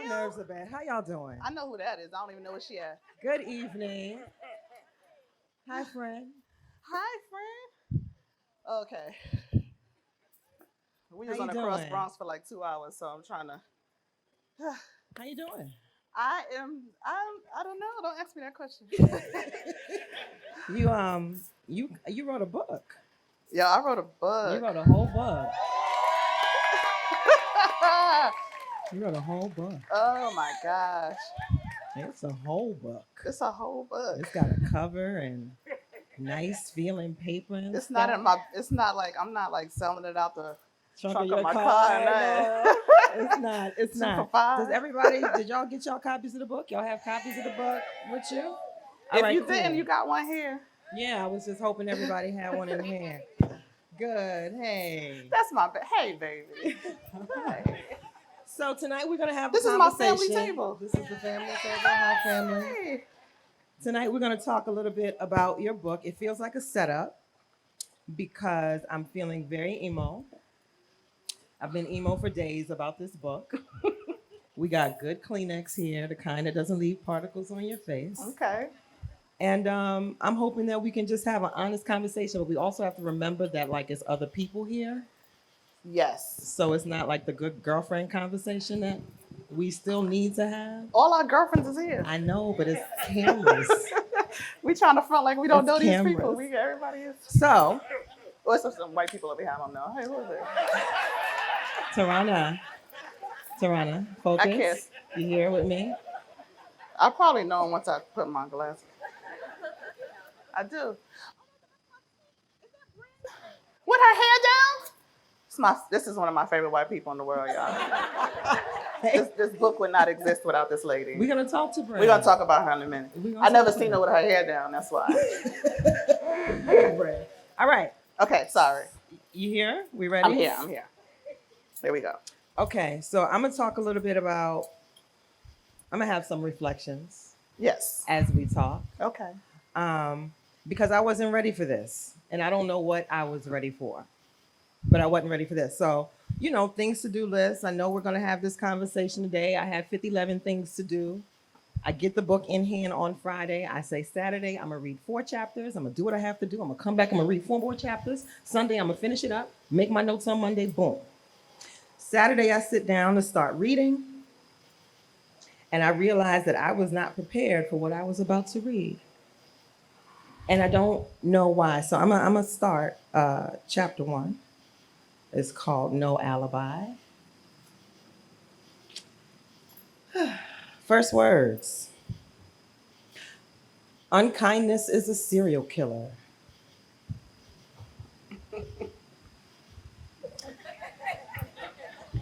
My nerves are bad. How y'all doing? I know who that is. I don't even know what she at. Good evening. Hi, friend. Hi, friend. Okay. We How was you on the cross doing? Bronx for like 2 hours, so I'm trying to. How you doing? I don't know. Don't ask me that question. You wrote a book. Yeah, I wrote a You book. wrote a whole book. You wrote a whole book. Oh my gosh. It's a whole book. It's a whole book. It's got a cover and nice feeling paper and It's stuff. not in my. It's not like I'm not like selling it out the Trunk trunk of of your my car. car. No, it's not. It's 2 not. for 5. Did y'all get y'all copies of the book? Y'all have copies of the book with you? All If right, you cool. didn't, you got one here. Yeah, I was just hoping everybody had one in hand. Good. Hey. That's my. Hey, baby. Hey. So tonight we're gonna have This a is my conversation. family table. This is the family table. Hi, family. Hey. Tonight we're gonna talk a little bit about your book. It feels like a setup because I'm feeling very emo. I've been emo for days about this book. We got good Kleenex here, the kind that doesn't leave particles on your face. Okay. And I'm hoping that we can just have an honest conversation, but we also have to remember that like it's other people here. Yes. So it's not like the good girlfriend conversation that we still need to have. All our girlfriends is here. I know, but it's cameras. We trying to front like we don't It's know these people. cameras. Everybody is. So, Or some white people over here. I don't know. Hey, who is it? Tarana, focus. I can't. You here with me? I probably know him once I put my glasses. I do. With her hair down? This is one of my favorite white people in the world, y'all. This book would not exist without this lady. We're gonna talk to Brad. We're gonna talk about her in a minute. I never seen her with her hair down. That's why. Brad. All right. Okay, sorry. You here? We ready? I'm here. There we go. Okay, so I'm gonna talk a little bit about. I'm gonna have some reflections Yes. as we talk. Okay. Because I wasn't ready for this, and I don't know what I was ready for, but I wasn't ready for this. So, things to do list. I know we're gonna have this conversation today. I have 11 things to do. I get the book in hand on Friday. I say Saturday, I'm gonna read 4 chapters. I'm gonna do what I have to do. I'm gonna come back. I'm gonna read 4 more chapters. Sunday, I'm gonna finish it up. Make my notes on Monday. Boom. Saturday, I sit down to start reading, and I realized that I was not prepared for what I was about to read. And I don't know why. So I'm gonna start chapter 1. It's called No Alibi. First words. Unkindness is a serial killer.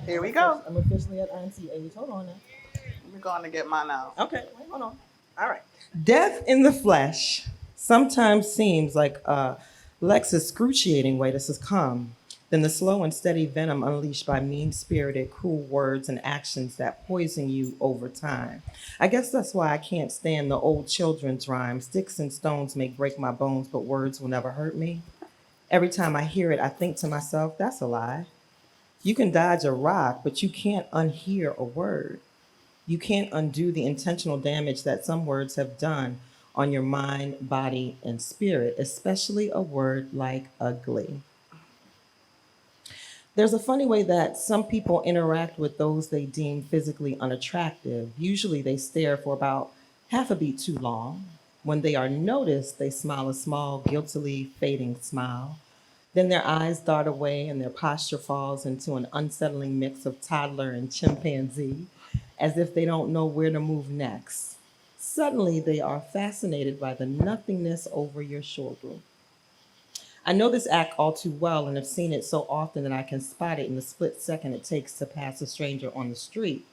Here we go. I'm officially at auntie age. Hold on now. We're going to get mine out. Okay, wait, hold on. All right. Death in the flesh sometimes seems like a less excruciating way to succumb than the slow and steady venom unleashed by mean-spirited, cruel words and actions that poison you over time. I guess that's why I can't stand the old children's rhyme, sticks and stones may break my bones, but words will never hurt me. Every time I hear it, I think to myself, that's a lie. You can dodge a rock, but you can't unhear a word. You can't undo the intentional damage that some words have done on your mind, body, and spirit, especially a word like ugly. There's a funny way that some people interact with those they deem physically unattractive. Usually they stare for about half a beat too long. When they are noticed, they smile a small, guiltily fading smile. Then their eyes dart away and their posture falls into an unsettling mix of toddler and chimpanzee, as if they don't know where to move next. Suddenly, they are fascinated by the nothingness over your shoulder. I know this act all too well and have seen it so often that I can spot it in the split second it takes to pass a stranger on the street.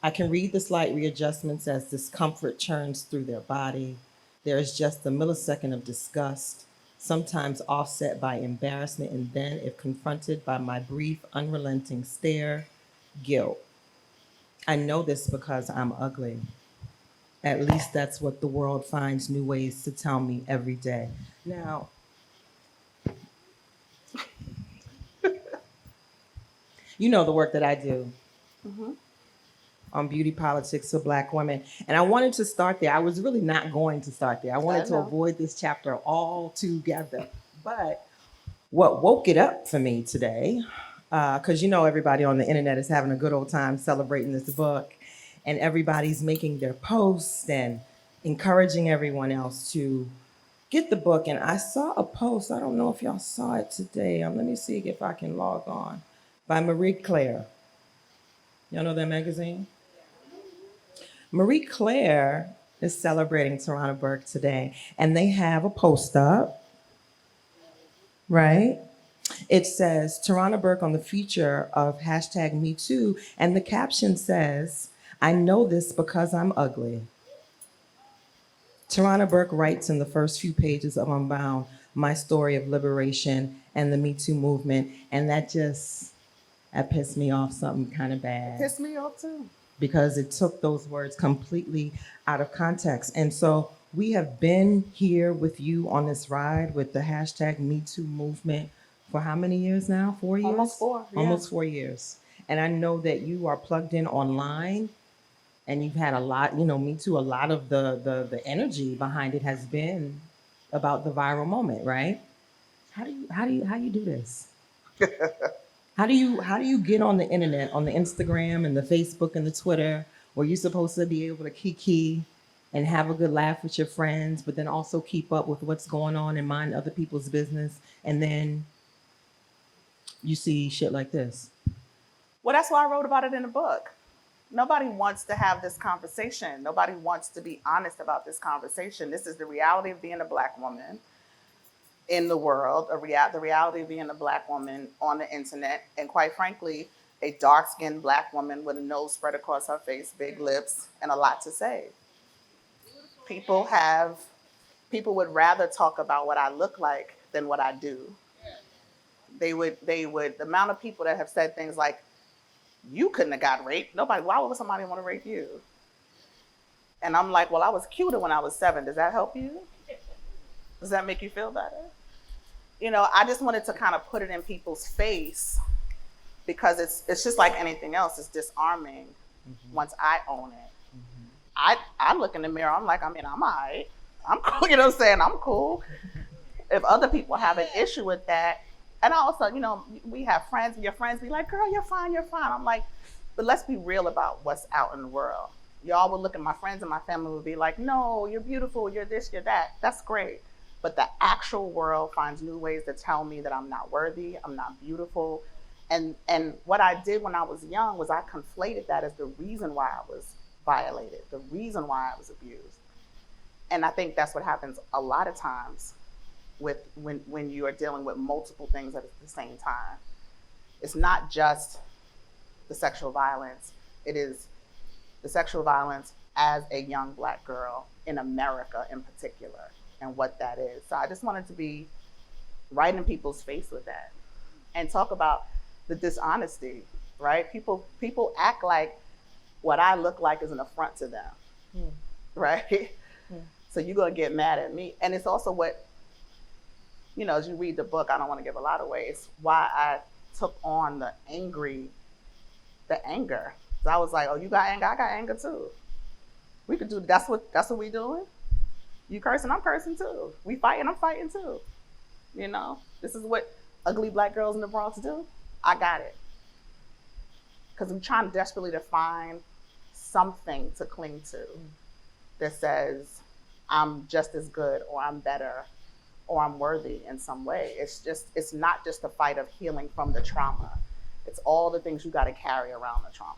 I can read the slight readjustments as discomfort churns through their body. There is just a millisecond of disgust, sometimes offset by embarrassment, and then, if confronted by my brief, unrelenting stare, guilt. I know this because I'm ugly. At least that's what the world finds new ways to tell me every day. Now, you know the work that I do. Mm-hmm. on beauty politics for Black women. And I wanted to start there. I was really not going to start there. I wanted to avoid this chapter altogether. But what woke it up for me today, because you know everybody on the internet is having a good old time celebrating this book, and everybody's making their posts and encouraging everyone else to get the book. And I saw a post, I don't know if y'all saw it today. Let me see if I can log on, by Marie Claire. Y'all know that magazine? Marie Claire is celebrating Tarana Burke today, and they have a post up, right? It says, Tarana Burke on the feature of #MeToo, and the caption says, I know this because I'm ugly. Tarana Burke writes in the first few pages of Unbound, my story of liberation and the Me Too movement, and that pissed me off something kind of bad. Pissed me off too. Because it took those words completely out of context. And so we have been here with you on this ride with the #MeToo movement for how many years now? 4 years? Almost 4. Yeah. Almost 4 years. And I know that you are plugged in online, and you've had a lot, Me Too, a lot of the energy behind it has been about the viral moment, right? How do you do this? How do you get on the internet, on the Instagram and the Facebook and the Twitter, where you're supposed to be able to kiki and have a good laugh with your friends, but then also keep up with what's going on and mind other people's business, and then you see shit like this? Well, that's why I wrote about it in the book. Nobody wants to have this conversation. Nobody wants to be honest about this conversation. This is the reality of being a Black woman in the world, the reality of being a Black woman on the internet, and quite frankly, a dark-skinned Black woman with a nose spread across her face, big lips, and a lot to say. People would rather talk about what I look like than what I do. They would, the amount of people that have said things like, you couldn't have got raped. Why would somebody want to rape you? And I'm like, well, I was cuter when I was 7. Does that help you? Does that make you feel better? I just wanted to kind of put it in people's face, because it's just like anything else. It's disarming once I own it. I look in the mirror, I'm like, I'm all right. I'm cool, you know what I'm saying? I'm cool. If other people have an issue with that, and also, we have friends, and your friends be like, girl, you're fine. I'm like, but let's be real about what's out in the world. Y'all would look at my friends and my family would be like, no, you're beautiful, you're this, you're that. That's great. But the actual world finds new ways to tell me that I'm not worthy, I'm not beautiful. And what I did when I was young was I conflated that as the reason why I was violated, the reason why I was abused. And I think that's what happens a lot of times when you are dealing with multiple things at the same time. It's not just the sexual violence, it is the sexual violence as a young Black girl in America in particular, and what that is. So I just wanted to be right in people's face with that and talk about the dishonesty, right? People act like what I look like is an affront to them, right? So you're gonna get mad at me. And it's also what, as you read the book, I don't wanna give a lot away, it's why I took on the anger. So I was like, oh, you got anger, I got anger too. We could do, that's what we doing. You cursing, I'm cursing too. We fighting, I'm fighting too. This is what ugly Black girls in the Bronx do. I got it. Because I'm trying desperately to find something to cling to that says I'm just as good, or I'm better, or I'm worthy in some way. It's not just a fight of healing from the trauma. It's all the things you got to carry around the trauma.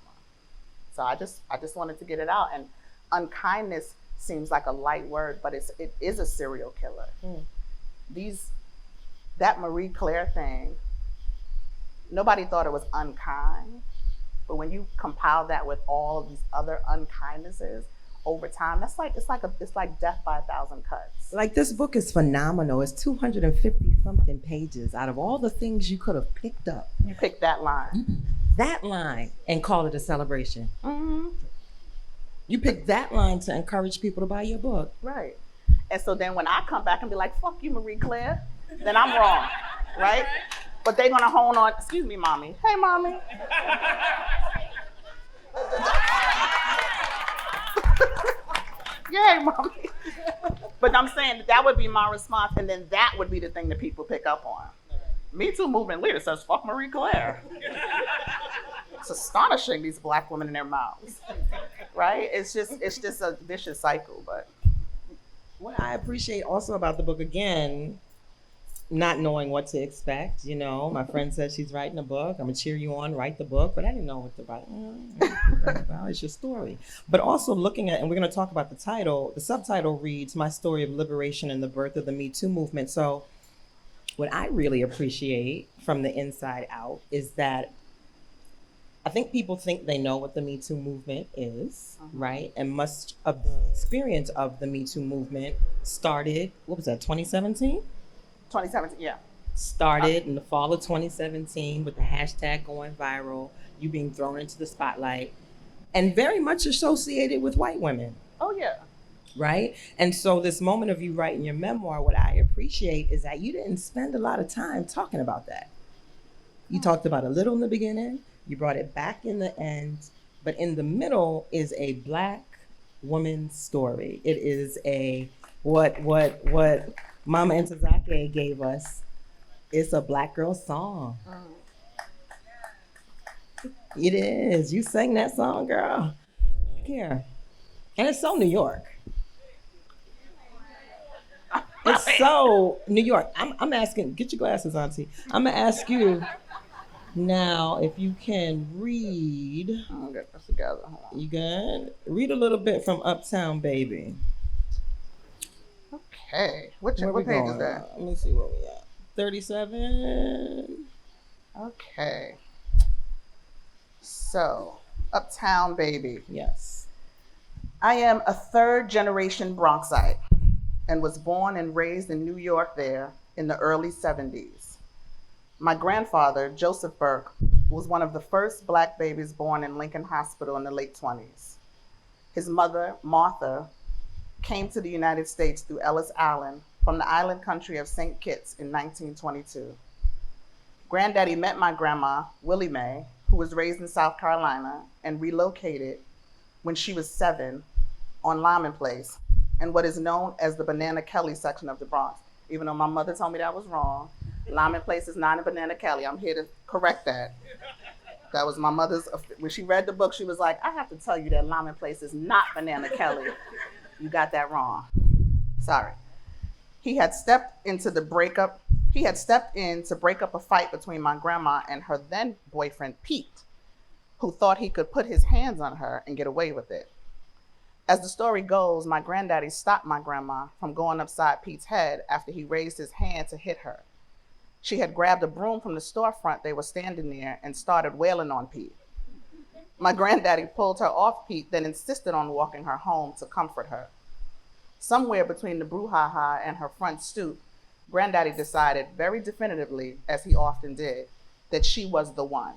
So I just wanted to get it out. And unkindness seems like a light word, but it is a serial killer. That Marie Claire thing, nobody thought it was unkind, but when you compile that with all of these other unkindnesses over time, it's like death by 1,000 cuts. Like, this book is phenomenal. It's 250 something pages. Out of all the things you could have picked up, you picked that line. And call it a celebration. You picked that line to encourage people to buy your book. Right. And so then when I come back and be like, fuck you, Marie Claire, then I'm wrong, right? But they're gonna hone on, excuse me, mommy. Hey, mommy. Yay, mommy. But I'm saying that would be my response, and then that would be the thing that people pick up on. Me Too movement leader says, fuck Marie Claire. It's astonishing, these black women in their mouths, right? It's just a vicious cycle, but. What I appreciate also about the book, again, not knowing what to expect. You know, my friend says she's writing a book. I'm gonna cheer you on, write the book, but I didn't know what to write. Well, it's your story. But also looking at, and we're gonna talk about the title. The subtitle reads, "My Story of Liberation and the Birth of the Me Too Movement." So what I really appreciate from the inside out is that I think people think they know what the Me Too movement is, right? And much of the experience of the Me Too movement started, what was that, 2017? 2017, yeah. Started in the fall of 2017 with the hashtag going viral, you being thrown into the spotlight, and very much associated with white women. Oh, yeah. Right? And so this moment of you writing your memoir, what I appreciate is that you didn't spend a lot of time talking about that. You talked about a little in the beginning, you brought it back in the end, but in the middle is a black woman's story. It is a, what Mama Ntozake gave us, it's a black girl song. It is. You sang that song, girl. Here. And it's so New York. It's so New York. I'm asking, get your glasses, Auntie. I'm gonna ask you now if you can read. I'll get this together. Hold on. You good? Read a little bit from Uptown Baby. Okay. What page going? is that? Let me see where we at. 37. Okay. So, Uptown Baby. Yes. I am a third-generation Bronxite and was born and raised in New York there in the early 70s. My grandfather, Joseph Burke, was one of the first black babies born in Lincoln Hospital in the late 20s. His mother, Martha, came to the United States through Ellis Island from the island country of St. Kitts in 1922. Granddaddy met my grandma, Willie Mae, who was raised in South Carolina and relocated when she was 7 on Lyman Place in what is known as the Banana Kelly section of the Bronx. Even though my mother told me that was wrong, Lyman Place is not in Banana Kelly. I'm here to correct that. That was my mother's, when she read the book, she was like, I have to tell you that Lyman Place is not Banana Kelly. You got that wrong. Sorry. He had stepped in to break up a fight between my grandma and her then boyfriend, Pete, who thought he could put his hands on her and get away with it. As the story goes, my granddaddy stopped my grandma from going upside Pete's head after he raised his hand to hit her. She had grabbed a broom from the storefront they were standing near and started wailing on Pete. My granddaddy pulled her off Pete, then insisted on walking her home to comfort her. Somewhere between the brouhaha and her front stoop, Granddaddy decided very definitively, as he often did, that she was the one.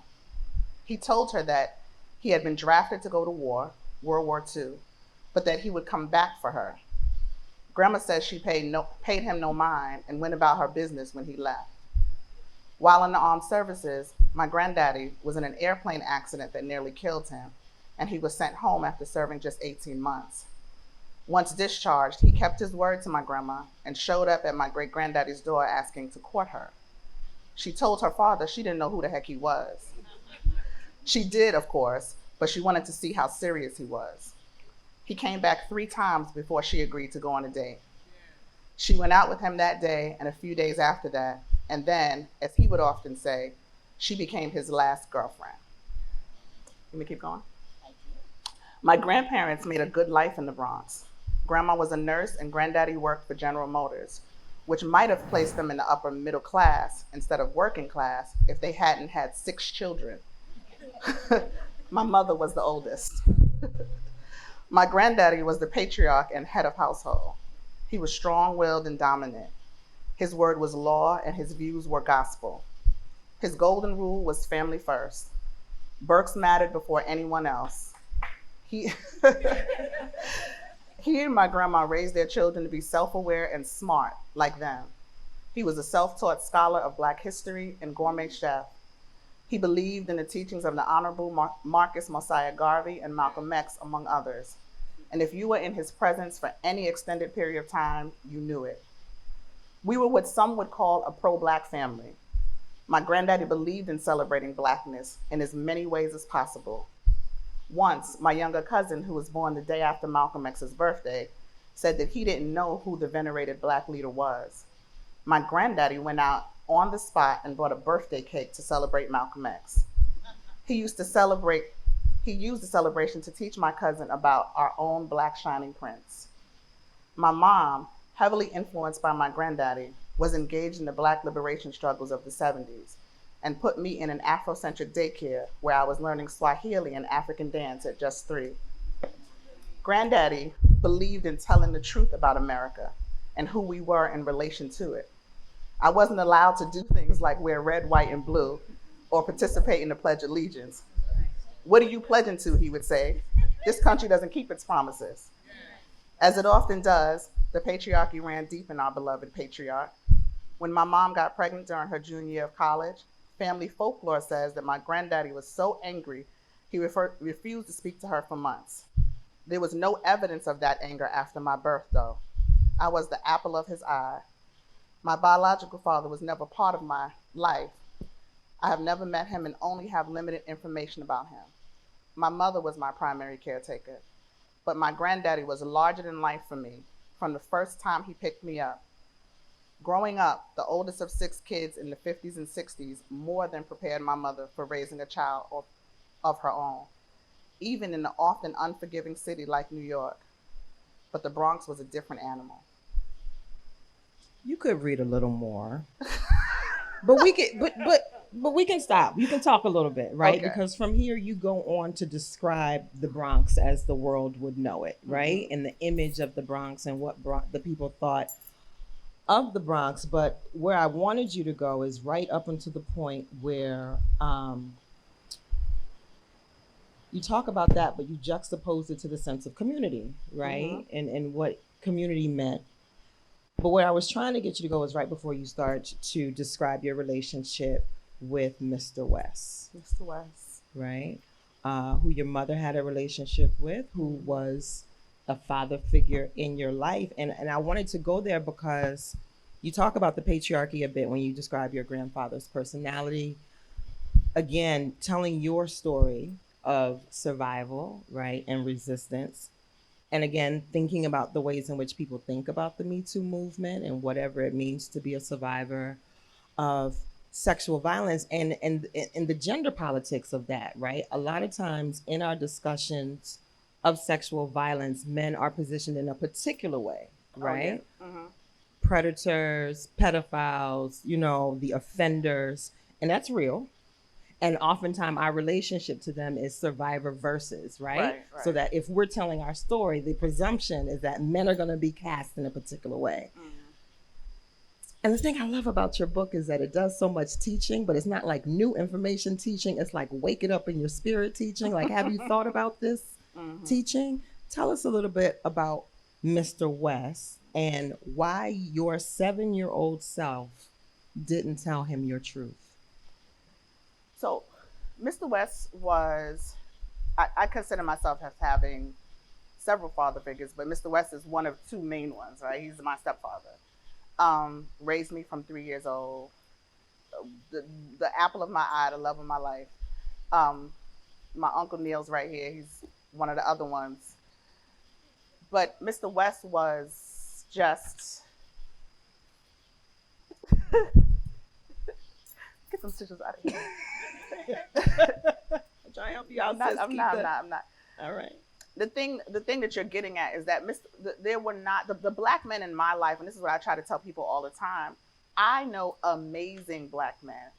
He told her that he had been drafted to go to war, World War II, but that he would come back for her. Grandma says she paid him no mind and went about her business when he left. While in the armed services, my granddaddy was in an airplane accident that nearly killed him, and he was sent home after serving just 18 months. Once discharged, he kept his word to my grandma and showed up at my great-granddaddy's door asking to court her. She told her father she didn't know who the heck he was. She did, of course, but she wanted to see how serious he was. He came back 3 times before she agreed to go on a date. She went out with him that day and a few days after that, and then, as he would often say, she became his last girlfriend. Let me keep going. My grandparents made a good life in the Bronx. Grandma was a nurse and granddaddy worked for General Motors, which might have placed them in the upper middle class instead of working class if they hadn't had 6 children. My mother was the oldest. My granddaddy was the patriarch and head of household. He was strong-willed and dominant. His word was law and his views were gospel. His golden rule was family first. Burks mattered before anyone else. He and my grandma raised their children to be self-aware and smart like them. He was a self-taught scholar of Black history and gourmet chef. He believed in the teachings of the Honorable Marcus Mosiah Garvey and Malcolm X, among others. And if you were in his presence for any extended period of time, you knew it. We were what some would call a pro-Black family. My granddaddy believed in celebrating Blackness in as many ways as possible. Once, my younger cousin, who was born the day after Malcolm X's birthday, said that he didn't know who the venerated Black leader was. My granddaddy went out on the spot and bought a birthday cake to celebrate Malcolm X. He used the celebration to teach my cousin about our own Black shining prince. My mom, heavily influenced by my granddaddy, was engaged in the Black liberation struggles of the 70s and put me in an Afrocentric daycare where I was learning Swahili and African dance at just 3. Granddaddy believed in telling the truth about America and who we were in relation to it. I wasn't allowed to do things like wear red, white, and blue or participate in the Pledge of Allegiance. What are you pledging to, he would say. This country doesn't keep its promises. As it often does, the patriarchy ran deep in our beloved patriarch. When my mom got pregnant during her junior year of college, family folklore says that my granddaddy was so angry he refused to speak to her for months. There was no evidence of that anger after my birth, though. I was the apple of his eye. My biological father was never part of my life. I have never met him and only have limited information about him. My mother was my primary caretaker, but my granddaddy was larger than life for me from the first time he picked me up. Growing up, the oldest of 6 kids in the 50s and 60s more than prepared my mother for raising a child of her own, even in an often unforgiving city like New York. But the Bronx was a different animal. You could read a little more. But we can stop. You can talk a little bit, right? Okay. Because from here you go on to describe the Bronx as the world would know it, right? And the image of the Bronx and what the people thought of the Bronx. But where I wanted you to go is right up until the point where you talk about that, but you juxtapose it to the sense of community, right? And what community meant. But where I was trying to get you to go is right before you start to describe your relationship with Mr. West. Mr. West. Right? Who your mother had a relationship with, who was a father figure in your life. And I wanted to go there because you talk about the patriarchy a bit when you describe your grandfather's personality. Again, telling your story of survival, right, and resistance. And again, thinking about the ways in which people think about the Me Too movement and whatever it means to be a survivor of sexual violence and the gender politics of that, right? A lot of times in our discussions of sexual violence, men are positioned in a particular way, right? Oh, yeah. Predators, pedophiles, the offenders, and that's real. And oftentimes our relationship to them is survivor versus, right? So that if we're telling our story, the presumption is that men are going to be cast in a particular way. And the thing I love about your book is that it does so much teaching, but it's not like new information teaching. It's like wake it up in your spirit teaching. Like, have you thought about this teaching? Tell us a little bit about Mr. West and why your 7-year-old self didn't tell him your truth. So, Mr. West was, I consider myself as having several father figures, but Mr. West is one of 2 main ones, right? He's my stepfather. Raised me from 3 years old, the apple of my eye, the love of my life. My Uncle Neil's right here. He's one of the other ones. But Mr. West was just, get some tissues out of here. I'm trying to help you out. I'm not. All right. The thing that you're getting at is that there were not the Black men in my life, and this is what I try to tell people all the time. I know amazing Black men.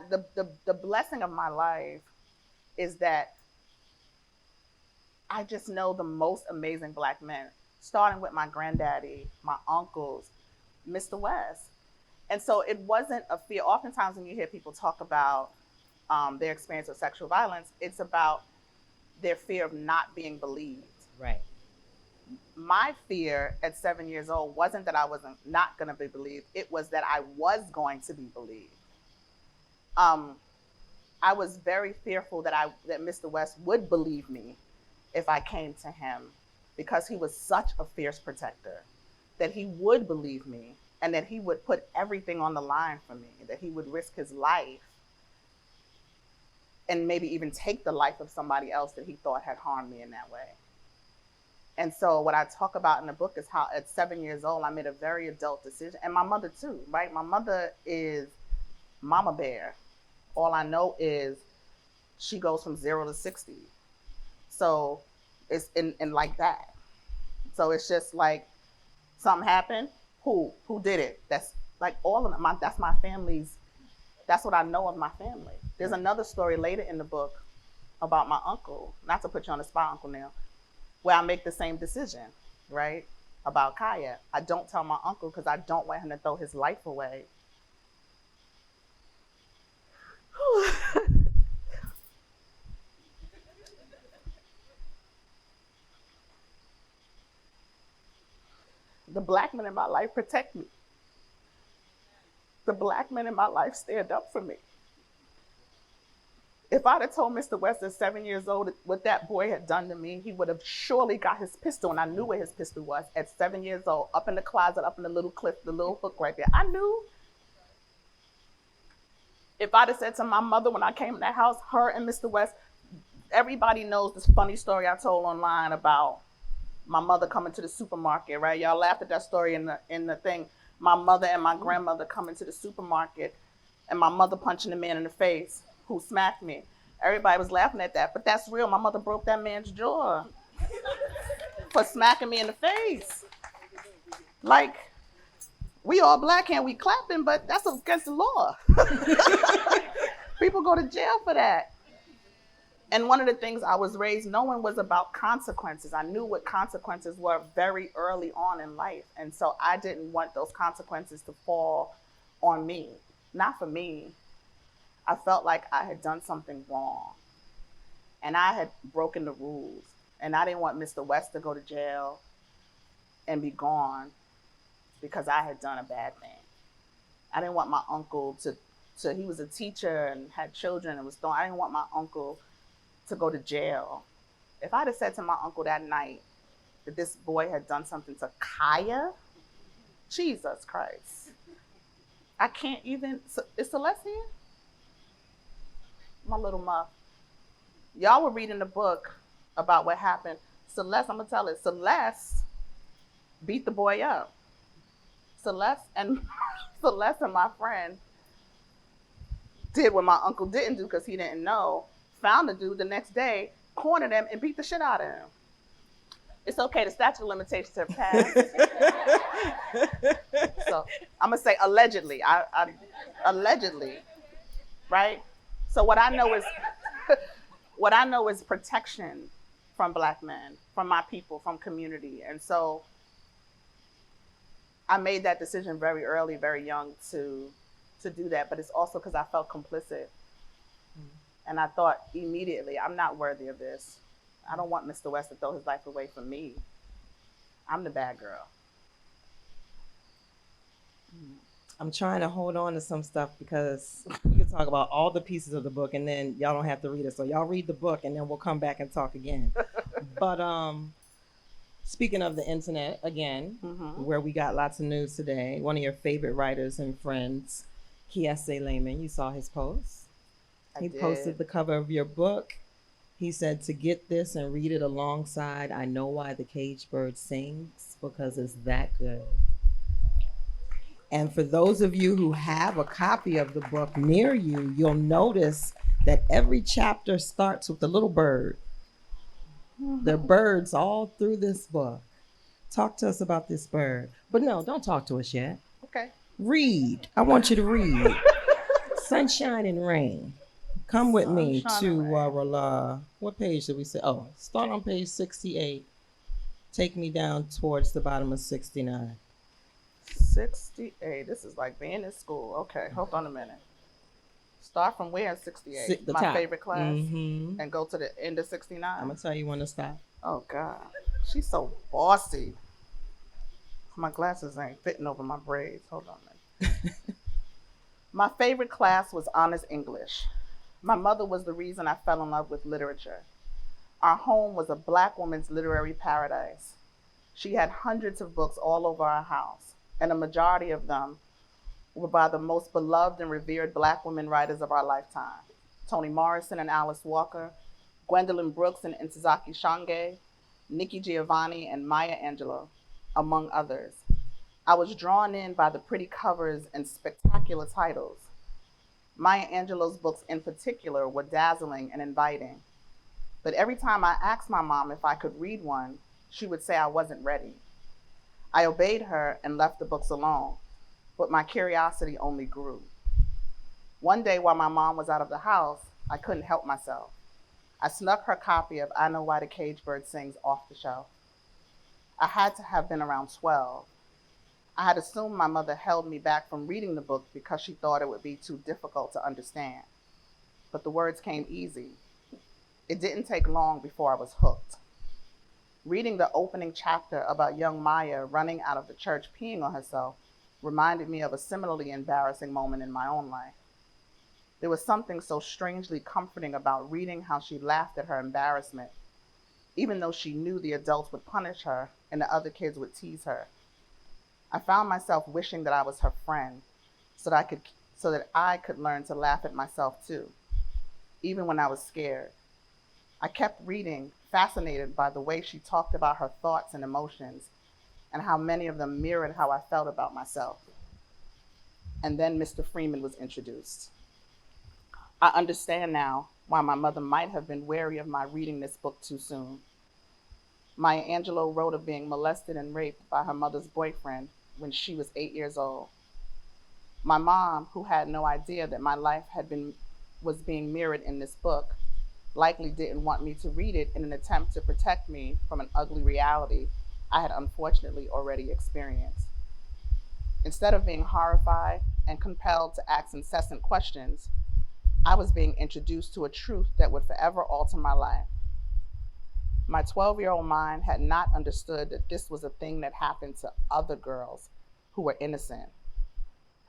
The blessing of my life is that I just know the most amazing Black men, starting with my granddaddy, my uncles, Mr. West. And so it wasn't a fear. Oftentimes when you hear people talk about their experience with sexual violence, it's about their fear of not being believed. Right. My fear at 7 years old wasn't that I wasn't not going to be believed. It was that I was going to be believed. I was very fearful that Mr. West would believe me if I came to him because he was such a fierce protector that he would believe me and that he would put everything on the line for me, that he would risk his life and maybe even take the life of somebody else that he thought had harmed me in that way. And so what I talk about in the book is how at 7 years old, I made a very adult decision. And my mother too, right? My mother is mama bear. All I know is she goes from 0 to 60. So it's in like that. So it's just like something happened. Who did it? That's like all of them. That's my family's. That's what I know of my family. There's another story later in the book about my uncle. Not to put you on the spot, Uncle Neil, where I make the same decision, right? About Kaya. I don't tell my uncle because I don't want him to throw his life away. The black men in my life protect me. The black men in my life stand up for me. If I'd have told Mr. West at 7 years old what that boy had done to me, he would have surely got his pistol, and I knew where his pistol was at 7 years old, up in the closet, up in the little clip, the little hook right there. I knew. If I'd have said to my mother when I came in that house, her and Mr. West, everybody knows this funny story I told online about my mother coming to the supermarket, right? Y'all laughed at that story in the thing. My mother and my grandmother coming to the supermarket and my mother punching the man in the face who smacked me. Everybody was laughing at that, but that's real. My mother broke that man's jaw for smacking me in the face. Like, we all black and we clapping, but that's against the law. People go to jail for that. And one of the things I was raised knowing was about consequences. I knew what consequences were very early on in life. And so I didn't want those consequences to fall on me. Not for me. I felt like I had done something wrong. And I had broken the rules. And I didn't want Mr. West to go to jail and be gone because I had done a bad thing. I didn't want my uncle to he was a teacher and had children and was thrown. I didn't want my uncle to go to jail. If I'd have said to my uncle that night that this boy had done something to Kaya, Jesus Christ. I can't even, is Celeste here? My little muff. Y'all were reading the book about what happened. Celeste, I'm gonna tell it, Celeste beat the boy up. Celeste and my friend did what my uncle didn't do because he didn't know. Found the dude the next day, cornered him, and beat the shit out of him. It's okay, the statute of limitations have passed. So I'm gonna say allegedly. I allegedly, right? So what I know is protection from black men, from my people, from community. And so I made that decision very early, very young to do that, but it's also because I felt complicit. And I thought immediately, I'm not worthy of this. I don't want Mr. West to throw his life away from me. I'm the bad girl. I'm trying to hold on to some stuff because we can talk about all the pieces of the book and then y'all don't have to read it. So y'all read the book and then we'll come back and talk again. But speaking of the internet again, where we got lots of news today, one of your favorite writers and friends, Kiese Lehman, you saw his post. He posted the cover of your book. He said to get this and read it alongside I Know Why the Caged Bird Sings because it's that good. And for those of you who have a copy of the book near you, you'll notice that every chapter starts with a little bird. There are birds all through this book. Talk to us about this bird. But no, don't talk to us yet. Okay. Read. I want you to read. Sunshine and Rain. Come with me to what page did we say? Oh, start on page 68. Take me down towards the bottom of 69. 68. This is like being in school. Okay, hold on a minute. Start from where in 68? My top. Favorite class? And go to the end of 69? I'm going to tell you when to stop. Oh, God. She's so bossy. My glasses ain't fitting over my braids. Hold on a minute. My favorite class was Honors English. My mother was the reason I fell in love with literature. Our home was a Black woman's literary paradise. She had hundreds of books all over our house, and a majority of them were by the most beloved and revered Black women writers of our lifetime: Toni Morrison and Alice Walker, Gwendolyn Brooks and Ntozake Shange, Nikki Giovanni and Maya Angelou, among others. I was drawn in by the pretty covers and spectacular titles. Maya Angelou's books in particular were dazzling and inviting. But every time I asked my mom if I could read one, she would say I wasn't ready. I obeyed her and left the books alone, but my curiosity only grew. One day while my mom was out of the house, I couldn't help myself. I snuck her copy of I Know Why the Caged Bird Sings off the shelf. I had to have been around 12. I had assumed my mother held me back from reading the book because she thought it would be too difficult to understand. But the words came easy. It didn't take long before I was hooked. Reading the opening chapter about young Maya running out of the church peeing on herself reminded me of a similarly embarrassing moment in my own life. There was something so strangely comforting about reading how she laughed at her embarrassment, even though she knew the adults would punish her and the other kids would tease her. I found myself wishing that I was her friend so that I could learn to laugh at myself too, even when I was scared. I kept reading, fascinated by the way she talked about her thoughts and emotions and how many of them mirrored how I felt about myself. And then Mr. Freeman was introduced. I understand now why my mother might have been wary of my reading this book too soon. Maya Angelou wrote of being molested and raped by her mother's boyfriend when she was 8 years old. My mom, who had no idea that my life was being mirrored in this book, likely didn't want me to read it in an attempt to protect me from an ugly reality I had unfortunately already experienced. Instead of being horrified and compelled to ask incessant questions, I was being introduced to a truth that would forever alter my life. My 12-year-old mind had not understood that this was a thing that happened to other girls who were innocent.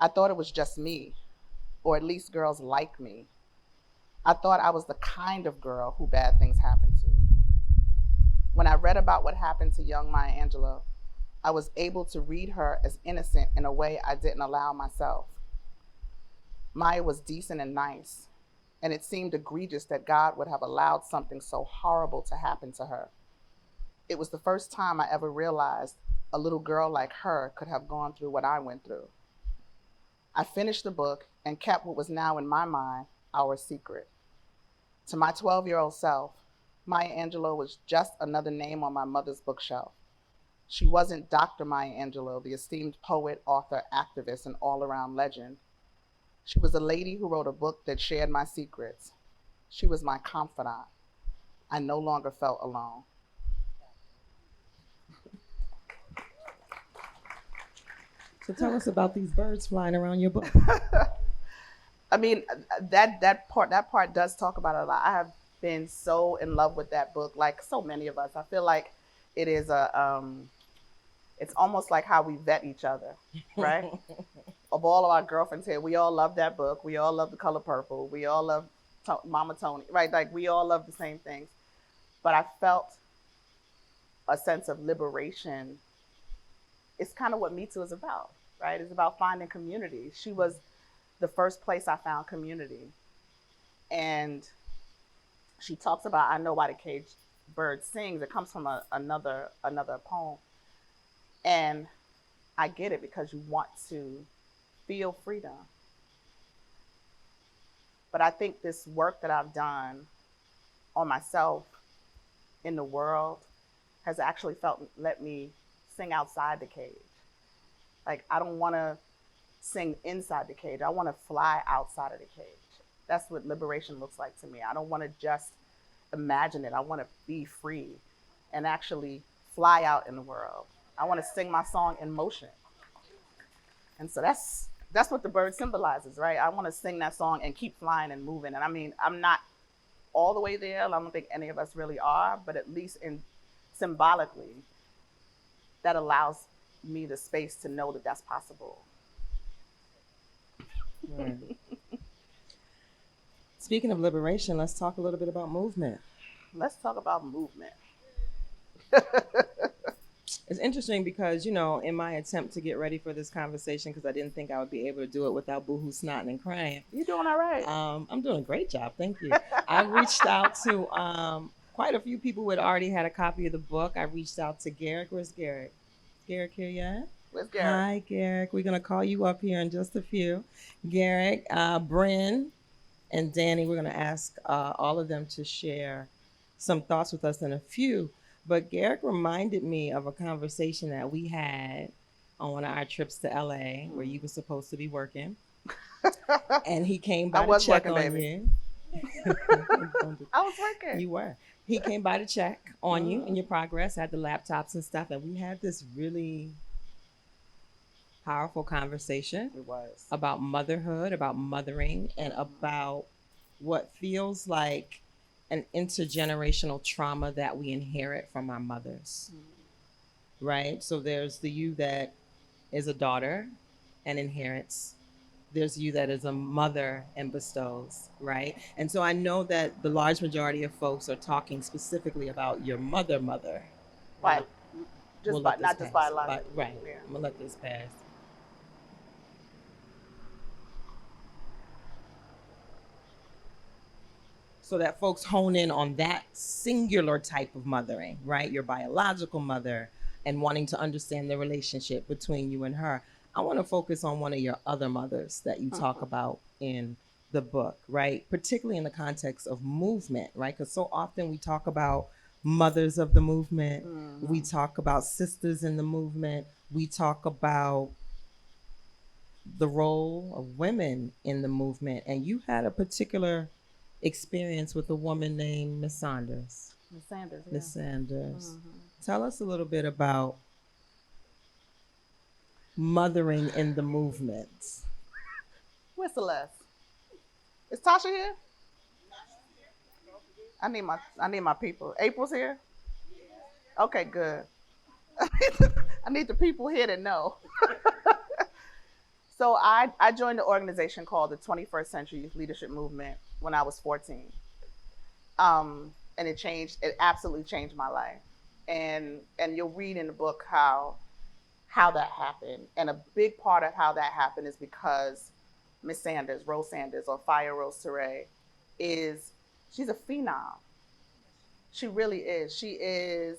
I thought it was just me, or at least girls like me. I thought I was the kind of girl who bad things happened to. When I read about what happened to young Maya Angelou, I was able to read her as innocent in a way I didn't allow myself. Maya was decent and nice, and it seemed egregious that God would have allowed something so horrible to happen to her. It was the first time I ever realized a little girl like her could have gone through what I went through. I finished the book and kept what was now in my mind our secret. To my 12-year-old self, Maya Angelou was just another name on my mother's bookshelf. She wasn't Dr. Maya Angelou, the esteemed poet, author, activist, and all-around legend. She was a lady who wrote a book that shared my secrets. She was my confidant. I no longer felt alone. So tell us about these birds flying around your book. I mean, that part does talk about it a lot. I have been so in love with that book, like so many of us. I feel like it is it's almost like how we vet each other, right? Of all of our girlfriends here, we all love that book. We all love The Color Purple. We all love Mama Tony, right? Like we all love the same things. But I felt a sense of liberation. It's kind of what Me Too is about, right? It's about finding community. She was the first place I found community. And she talks about I Know Why the Caged Bird Sings. It comes from another poem. And I get it because you want to feel freedom. But I think this work that I've done on myself in the world has actually let me sing outside the cage. Like, I don't want to sing inside the cage. I want to fly outside of the cage. That's what liberation looks like to me. I don't want to just imagine it. I want to be free and actually fly out in the world. I want to sing my song in motion. And so that's what the bird symbolizes, right? I want to sing that song and keep flying and moving. And I mean, I'm not all the way there. I don't think any of us really are, but at least symbolically, that allows me the space to know that that's possible. Right. Speaking of liberation, let's talk a little bit about movement. Let's talk about movement. It's interesting because, you know, in my attempt to get ready for this conversation, because I didn't think I would be able to do it without boohoo snotting and crying. You doing all right? I'm doing a great job. Thank you. I reached out to quite a few people who had already had a copy of the book. I reached out to Garrick. Where's Garrick? Garrick here yet? Where's Garrett? Hi, Garrick. We're going to call you up here in just a few. Garrick, Bryn, and Danny, we're going to ask all of them to share some thoughts with us in a few. But Garrick reminded me of a conversation that we had on one of our trips to LA where you were supposed to be working. And he came by to check working, on baby. you. I was working. You were. He came by to check on you and your progress, had the laptops and stuff. And we had this really powerful conversation It was. about motherhood, about mothering, and about what feels like an intergenerational trauma that we inherit from our mothers. Right? So there's the you that is a daughter and inherits. There's you that is a mother and bestows, right? And so I know that the large majority of folks are talking specifically about your mother. But We'll not let this just pass. biologically. Right. Yeah. I'm gonna let this pass. So that folks hone in on that singular type of mothering, right? Your biological mother, and wanting to understand the relationship between you and her. I want to focus on one of your other mothers that you talk about in the book, right? Particularly in the context of movement, right? Because so often we talk about mothers of the movement, we talk about sisters in the movement, we talk about the role of women in the movement. And you had a particular experience with a woman named Miss Saunders. Miss Sanders. Yeah. Miss Sanders. Tell us a little bit about mothering in the movement. Where's Celeste? Is Tasha here? I need my people. April's here? Okay, good. I need the people here to know. So I joined an organization called the 21st Century Youth Leadership Movement when I was 14. And it absolutely changed my life. And you'll read in the book how that happened. And a big part of how that happened is because Miss Sanders, Rose Sanders, or Fire Rose Teray, she's a phenom. She really is. She is,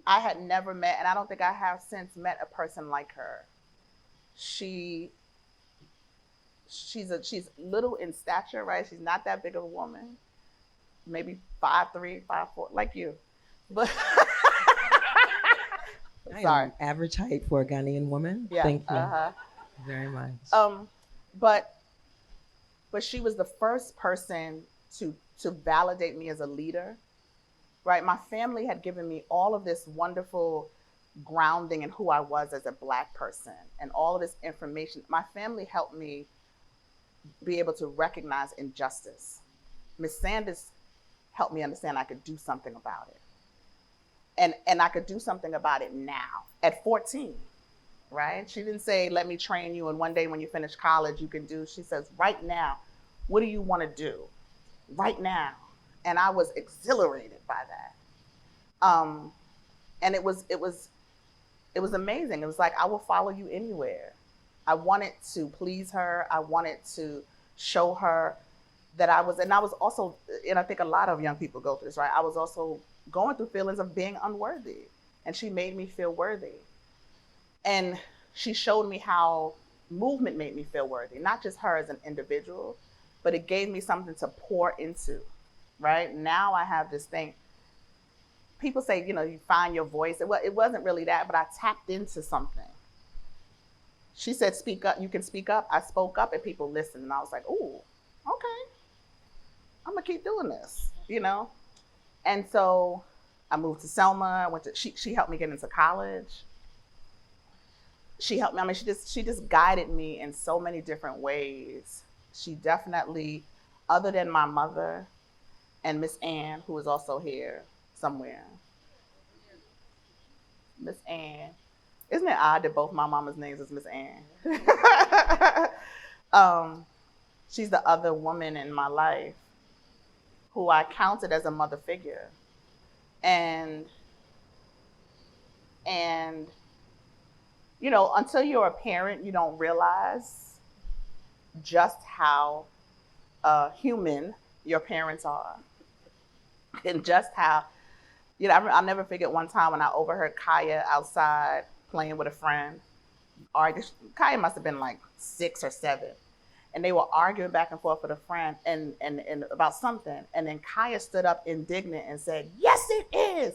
I had never met, and I don't think I have since met a person like her. She's little in stature, right? She's not that big of a woman. Maybe 5'3", 5'4", like you. But sorry. Average height for a Ghanaian woman. Yeah. Thank you very much. But she was the first person to validate me as a leader, right? My family had given me all of this wonderful grounding in who I was as a Black person and all of this information. My family helped me be able to recognize injustice. Miss Sanders helped me understand I could do something about it. And I could do something about it now at 14, right? She didn't say, let me train you, and one day when you finish college, you can do. She says, right now, what do you want to do? Right now. And I was exhilarated by that. And it was amazing. It was like, I will follow you anywhere. I wanted to please her. I wanted to show her that I was also, and I think a lot of young people go through this, right? I was also going through feelings of being unworthy. And she made me feel worthy. And she showed me how movement made me feel worthy, not just her as an individual, but it gave me something to pour into, right? Now I have this thing. People say, you find your voice. It wasn't really that, but I tapped into something. She said, speak up. You can speak up. I spoke up and people listened. And I was like, ooh, okay. I'm going to keep doing this, And so I moved to Selma. She helped me get into college. She helped me. She just guided me in so many different ways. She definitely, other than my mother and Miss Ann, who is also here somewhere. Miss Ann. Isn't it odd that both my mama's names is Miss Ann? She's the other woman in my life who I counted as a mother figure. And you know, until you're a parent, you don't realize just how human your parents are. And just how, you know, I'll never forget one time when I overheard Kaya outside playing with a friend. Kaya must have been like 6 or 7. And they were arguing back and forth with a friend and about something. And then Kaya stood up indignant and said, "Yes, it is,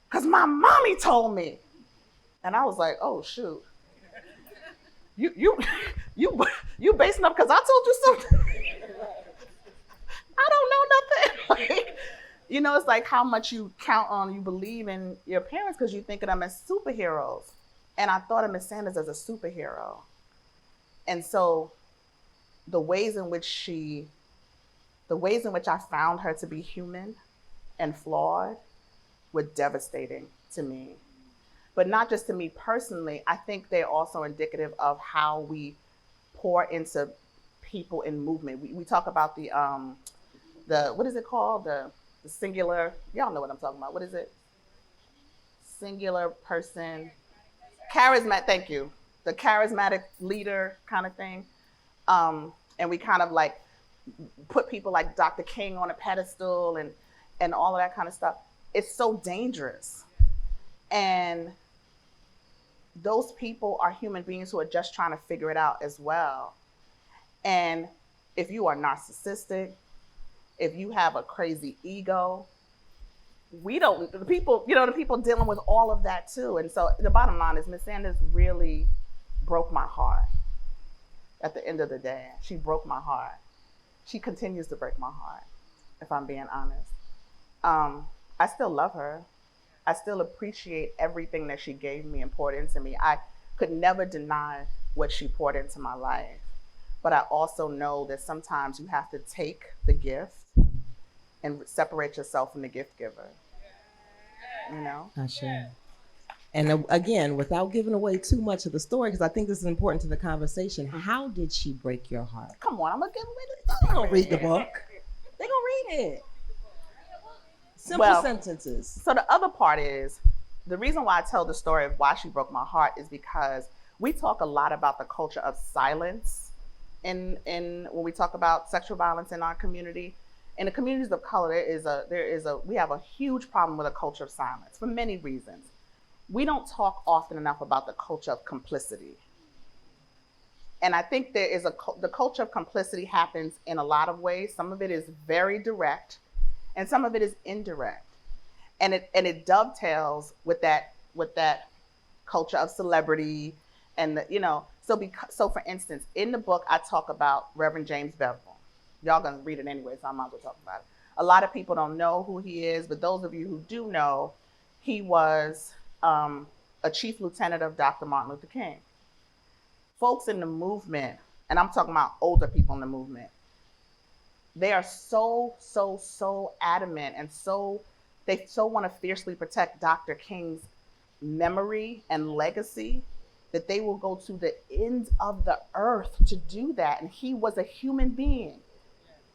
because my mommy told me." And I was like, "Oh, shoot. You basing up because I told you something?" I don't know nothing. Like, you know, it's like how much you believe in your parents because you think of them as superheroes. And I thought of Miss Sanders as a superhero. And so the ways in which I found her to be human and flawed were devastating to me. But not just to me personally, I think they're also indicative of how we pour into people in movement. We talk about the what is it called? The singular, y'all know what I'm talking about. What is it? Singular person, charismatic, thank you. The charismatic leader kind of thing. And we kind of like put people like Dr. King on a pedestal and all of that kind of stuff. It's so dangerous. And those people are human beings who are just trying to figure it out as well. And if you are narcissistic, if you have a crazy ego, the people dealing with all of that too. And so the bottom line is Miss Sanders really broke my heart. At the end of the day, she broke my heart. She continues to break my heart, if I'm being honest. I still love her. I still appreciate everything that she gave me and poured into me. I could never deny what she poured into my life. But I also know that sometimes you have to take the gift and separate yourself from the gift giver. You know? Ashe. And again, without giving away too much of the story, because I think this is important to the conversation, how did she break your heart? Come on, I'm going to give away the They're story. going to read the book. They're going to read it. Simple sentences. So the other part is, the reason why I tell the story of why she broke my heart is because we talk a lot about the culture of silence in when we talk about sexual violence in our community. In the communities of color, we have a huge problem with a culture of silence for many reasons. We don't talk often enough about the culture of complicity. And I think the culture of complicity happens in a lot of ways. Some of it is very direct, and some of it is indirect. And it dovetails with that culture of celebrity, and so for instance, in the book I talk about Reverend James Bevel. Y'all gonna read it anyway, so I might as well talk about it. A lot of people don't know who he is, but those of you who do know, he was a chief lieutenant of Dr. Martin Luther King. Folks in the movement, and I'm talking about older people in the movement, they are so adamant and they want to fiercely protect Dr. King's memory and legacy that they will go to the ends of the earth to do that. And he was a human being.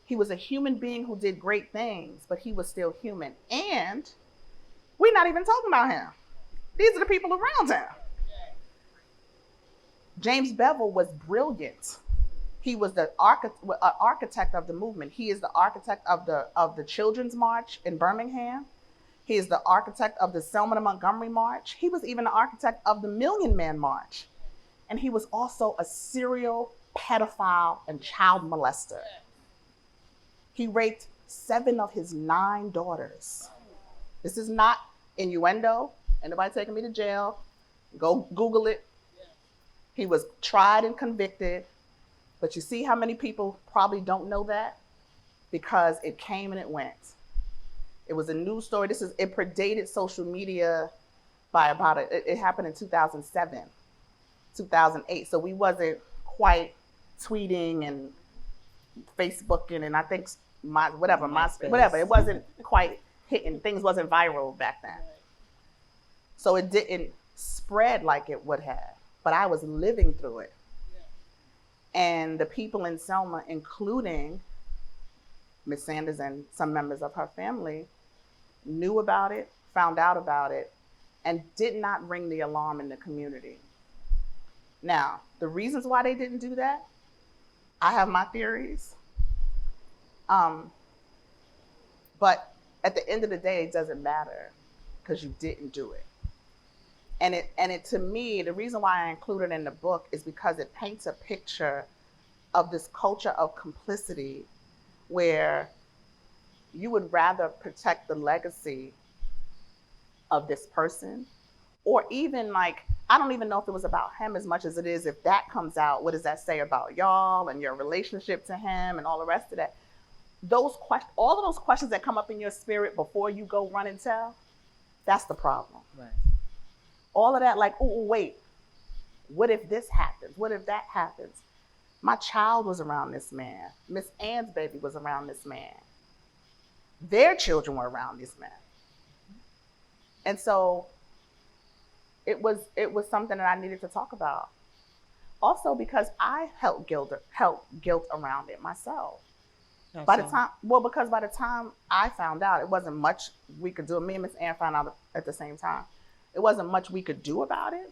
He was a human being who did great things, but he was still human. And we're not even talking about him. These are the people around him. James Bevel was brilliant. He was the architect of the movement. He is the architect of the Children's March in Birmingham. He is the architect of the Selma to Montgomery March. He was even the architect of the Million Man March. And he was also a serial pedophile and child molester. He raped 7 of his 9 daughters. This is not innuendo. Ain't nobody taking me to jail. Go Google it. He was tried and convicted. But you see how many people probably don't know that? Because it came and it went. It was a news story. It predated social media by it happened in 2007, 2008. So we wasn't quite tweeting and Facebooking and I think MySpace. It wasn't quite hitting. Things wasn't viral back then. So it didn't spread like it would have. But I was living through it. And the people in Selma, including Miss Sanders and some members of her family knew about it, found out about it, and did not ring the alarm in the community. Now, the reasons why they didn't do that, I have my theories. But at the end of the day, it doesn't matter because you didn't do it. And it to me, the reason why I include it in the book is because it paints a picture of this culture of complicity where you would rather protect the legacy of this person, or even like, I don't even know if it was about him as much as it is if that comes out, what does that say about y'all and your relationship to him and all the rest of that? All of those questions that come up in your spirit before you go run and tell, that's the problem. Right. All of that, like, oh, wait, what if this happens? What if that happens? My child was around this man. Miss Ann's baby was around this man. Their children were around this man. And so it was something that I needed to talk about. Also because I felt guilt around it myself. Because by the time I found out, it wasn't much we could do. Me and Miss Ann found out at the same time. It wasn't much we could do about it.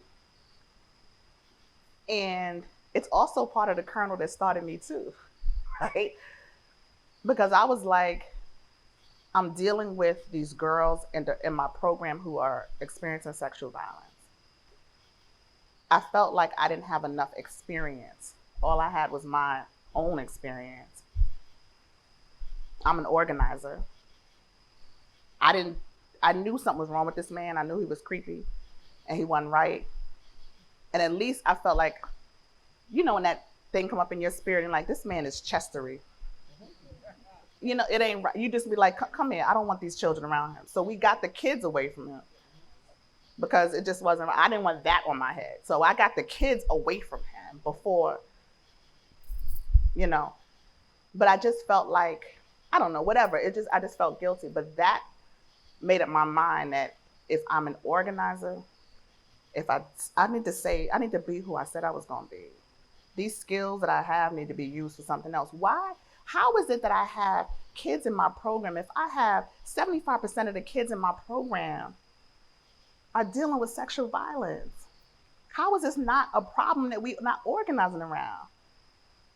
And it's also part of the kernel that started me too, right? Because I was like, I'm dealing with these girls in my program who are experiencing sexual violence. I felt like I didn't have enough experience. All I had was my own experience. I'm an organizer. I knew something was wrong with this man. I knew he was creepy and he wasn't right. And at least I felt like, you know, when that thing come up in your spirit and like, this man is chestery. You know, it ain't right. You just be like, come here. I don't want these children around him. So we got the kids away from him because it just wasn't, I didn't want that on my head. So I got the kids away from him before, you know, but I just felt like, I don't know, whatever. I just felt guilty. But that made up my mind that if I'm an organizer, I need to be who I said I was going to be. These skills that I have need to be used for something else. Why? How is it that I have kids in my program? If I have 75% of the kids in my program are dealing with sexual violence, how is this not a problem that we're not organizing around?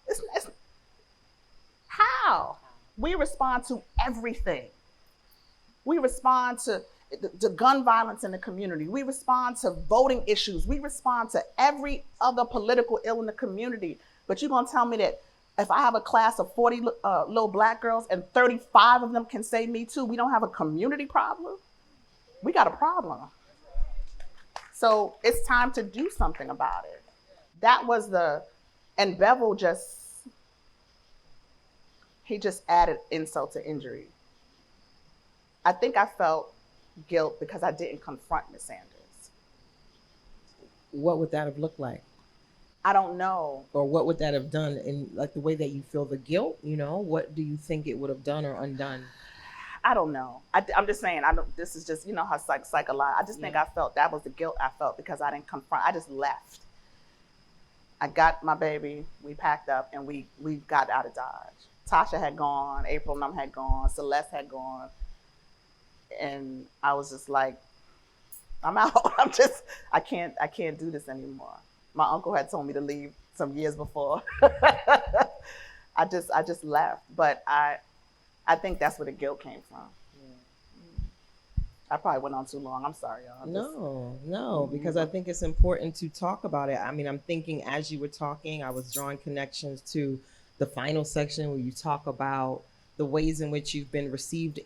It's how? We respond to everything. We respond to gun violence in the community. We respond to voting issues. We respond to every other political ill in the community. But you're going to tell me that if I have a class of 40 little Black girls and 35 of them can say me too, we don't have a community problem? We got a problem. So it's time to do something about it. That was and Bevel he just added insult to injury. I think I felt guilt because I didn't confront Miss Sanders. What would that have looked like? I don't know. Or what would that have done in like the way that you feel the guilt, you know? What do you think it would have done or undone? I don't know. I'm just saying, this is just, you know how psychological. I just think I felt that was the guilt I felt because I didn't confront, I just left. I got my baby, we packed up and we got out of Dodge. Tasha had gone, April and them had gone, Celeste had gone. And I was just like, I'm out. I can't do this anymore. My uncle had told me to leave some years before. I just left. But I think that's where the guilt came from. Yeah. I probably went on too long. I'm sorry, y'all. No, because I think it's important to talk about it. I mean, I'm thinking as you were talking, I was drawing connections to the final section where you talk about the ways in which you've been received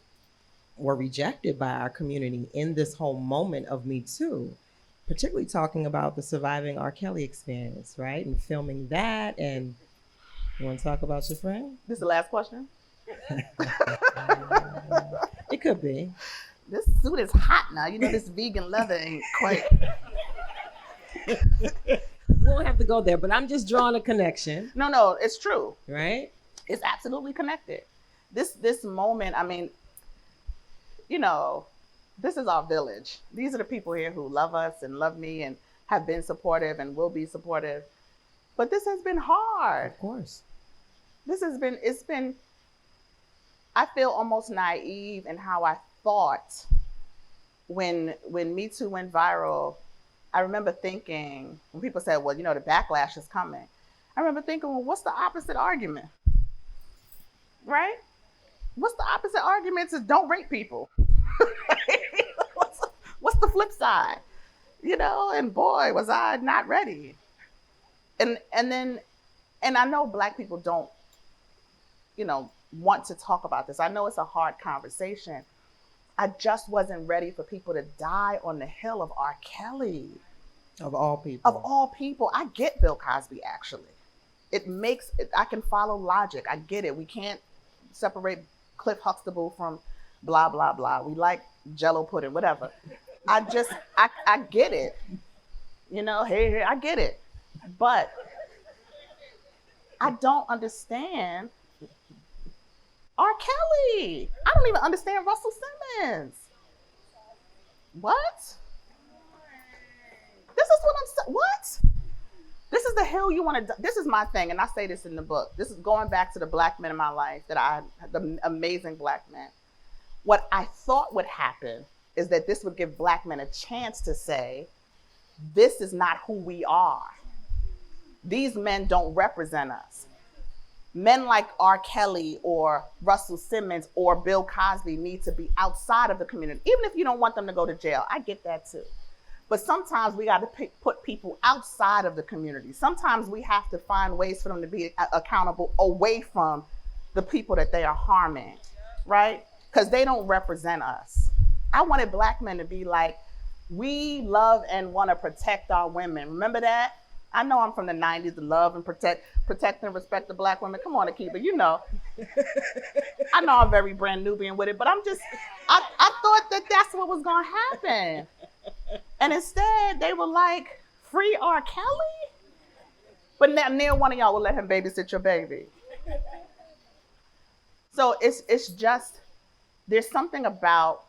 or rejected by our community in this whole moment of Me Too, particularly talking about the surviving R. Kelly experience, right? And filming that. And you want to talk about your friend? This is the last question? It could be. This suit is hot now. You know, this vegan leather ain't quite. We won't have to go there, but I'm just drawing a connection. No, it's true. Right? It's absolutely connected. This moment, I mean, you know, this is our village. These are the people here who love us and love me and have been supportive and will be supportive. But this has been hard. Of course. It's been I feel almost naive in how I thought when Me Too went viral. I remember thinking, when people said, well, the backlash is coming, I remember thinking, well, what's the opposite argument? Right? What's the opposite argument to don't rape people? what's the flip side? And boy, was I not ready. And I know Black people don't, want to talk about this. I know it's a hard conversation. I just wasn't ready for people to die on the hill of R. Kelly. Of all people. Of all people. I get Bill Cosby, actually. I can follow logic. I get it. We can't separate Cliff Huxtable from blah, blah, blah. We like Jell-O pudding, whatever. I get it. Hey, I get it. But I don't understand R. Kelly. I don't even understand Russell Simmons. What? This is what I'm saying. What? This is the hill you want to. This is my thing, and I say this in the book. This is going back to the Black men in my life the amazing Black men. What I thought would happen is that this would give Black men a chance to say, this is not who we are. These men don't represent us. Men like R. Kelly or Russell Simmons or Bill Cosby need to be outside of the community, even if you don't want them to go to jail. I get that too. But sometimes we got to put people outside of the community. Sometimes we have to find ways for them to be accountable away from the people that they are harming, right? Because they don't represent us. I wanted Black men to be like, we love and want to protect our women. Remember that? I know I'm from the 90s, to love and protect and respect the Black women. Come on, Akiba, I know I'm very brand Nubian with it, but I thought that that's what was going to happen. And instead, they were like, free R. Kelly? But neither one of y'all will let him babysit your baby. So it's just, there's something about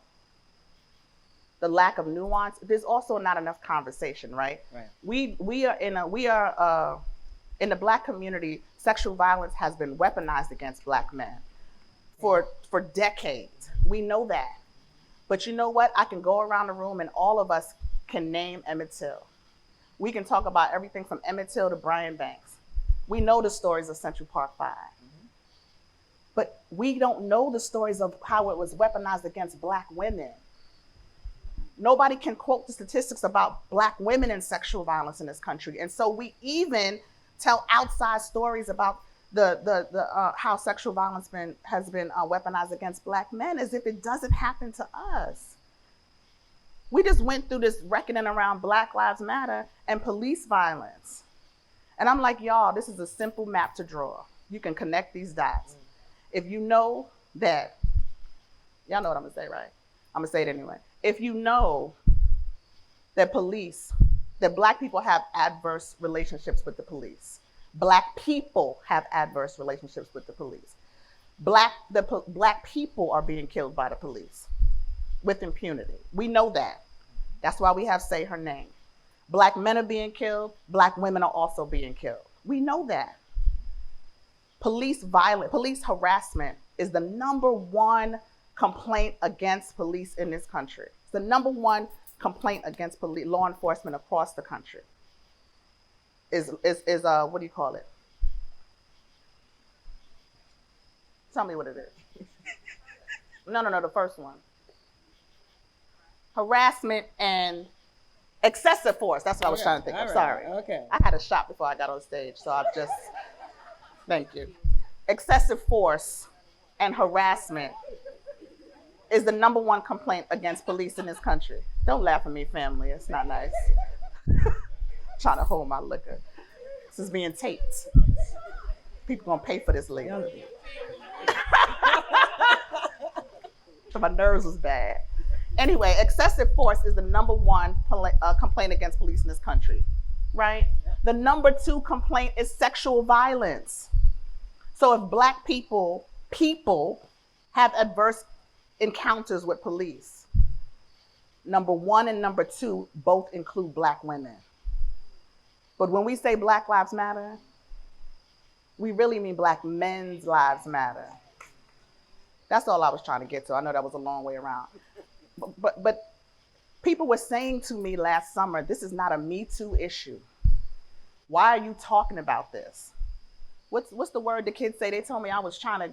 the lack of nuance. There's also not enough conversation, right? Right. We are in the Black community, sexual violence has been weaponized against Black men for decades. We know that. But you know what? I can go around the room and all of us can name Emmett Till. We can talk about everything from Emmett Till to Brian Banks. We know the stories of Central Park 5. Mm-hmm. But we don't know the stories of how it was weaponized against Black women. Nobody can quote the statistics about Black women and sexual violence in this country. And so we even tell outside stories about how sexual violence has been weaponized against Black men as if it doesn't happen to us. We just went through this reckoning around Black Lives Matter and police violence. And I'm like, y'all, this is a simple map to draw. You can connect these dots. If you know that, y'all know what I'm gonna say, right? I'm gonna say it anyway. If you know that Black people have adverse relationships with the police, Black people have adverse relationships with the police. Black people are being killed by the police with impunity. We know that. That's why we have Say Her Name. Black men are being killed. Black women are also being killed. We know that. Police harassment is the number one complaint against police in this country. It's the number one complaint against law enforcement across the country. Is what do you call it? Tell me what it is. No, the first one. Harassment and excessive force. That's what I was trying to think of. Sorry. Okay. I had a shot before I got on stage, so I've just, thank you. Excessive force and harassment is the number one complaint against police in this country. Don't laugh at me, family. It's not nice. Trying to hold my liquor. This is being taped. People gonna pay for this later. So my nerves was bad. Anyway, excessive force is the number one complaint against police in this country, right? The number two complaint is sexual violence. So if Black people have adverse encounters with police, number one and number two both include Black women. But when we say Black Lives Matter, we really mean Black men's lives matter. That's all I was trying to get to. I know that was a long way around. But people were saying to me last summer, this is not a Me Too issue. Why are you talking about this? What's the word the kids say? They told me I was trying to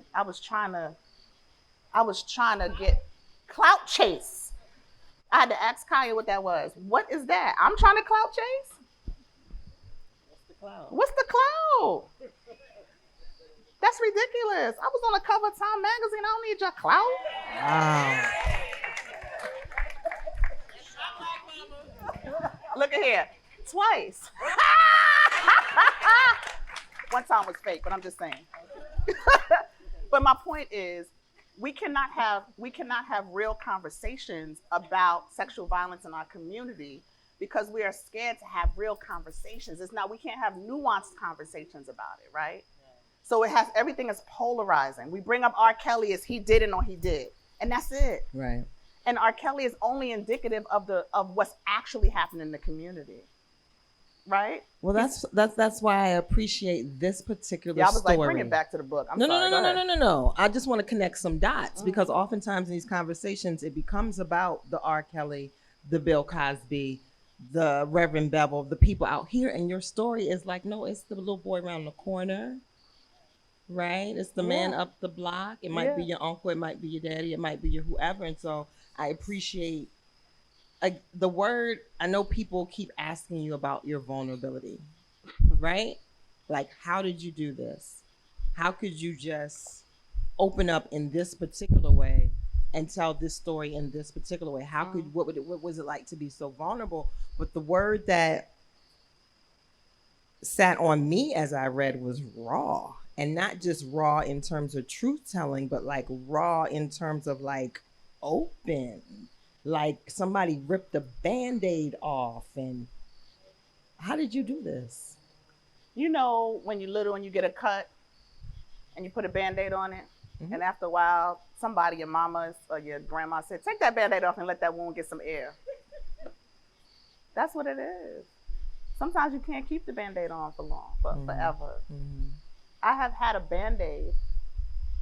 get clout chase. I had to ask Kaya what that was. What is that? I'm trying to clout chase? What's the clout? That's ridiculous. I was on the cover of Time magazine. I don't need your clout. Wow. Look at here. Twice. One time was fake, but I'm just saying. But my point is, we cannot have real conversations about sexual violence in our community because we are scared to have real conversations. We can't have nuanced conversations about it, right? So everything is polarizing. We bring up R. Kelly as he did or he did, and that's it. Right. And R. Kelly is only indicative of what's actually happening in the community, right? Well, that's why I appreciate this particular story. I was like, bring it back to the book. No. I just want to connect some dots because oftentimes in these conversations, it becomes about the R. Kelly, the Bill Cosby, the Reverend Bevel, the people out here, and your story is like, no, it's the little boy around the corner. Right? It's the man up the block. It might be your uncle. It might be your daddy. It might be your whoever. And so I appreciate the word. I know people keep asking you about your vulnerability, right? Like, how did you do this? How could you just open up in this particular way and tell this story in this particular way? What was it like to be so vulnerable? But the word that sat on me as I read was raw. And not just raw in terms of truth telling, but like raw in terms of like open, like somebody ripped the Band-Aid off. And how did you do this? You know, when you're little and you get a cut and you put a Band-Aid on it, and after a while, somebody, your mama or your grandma said, take that Band-Aid off and let that wound get some air. That's what it is. Sometimes you can't keep the Band-Aid on for long, but forever. I have had a Band-Aid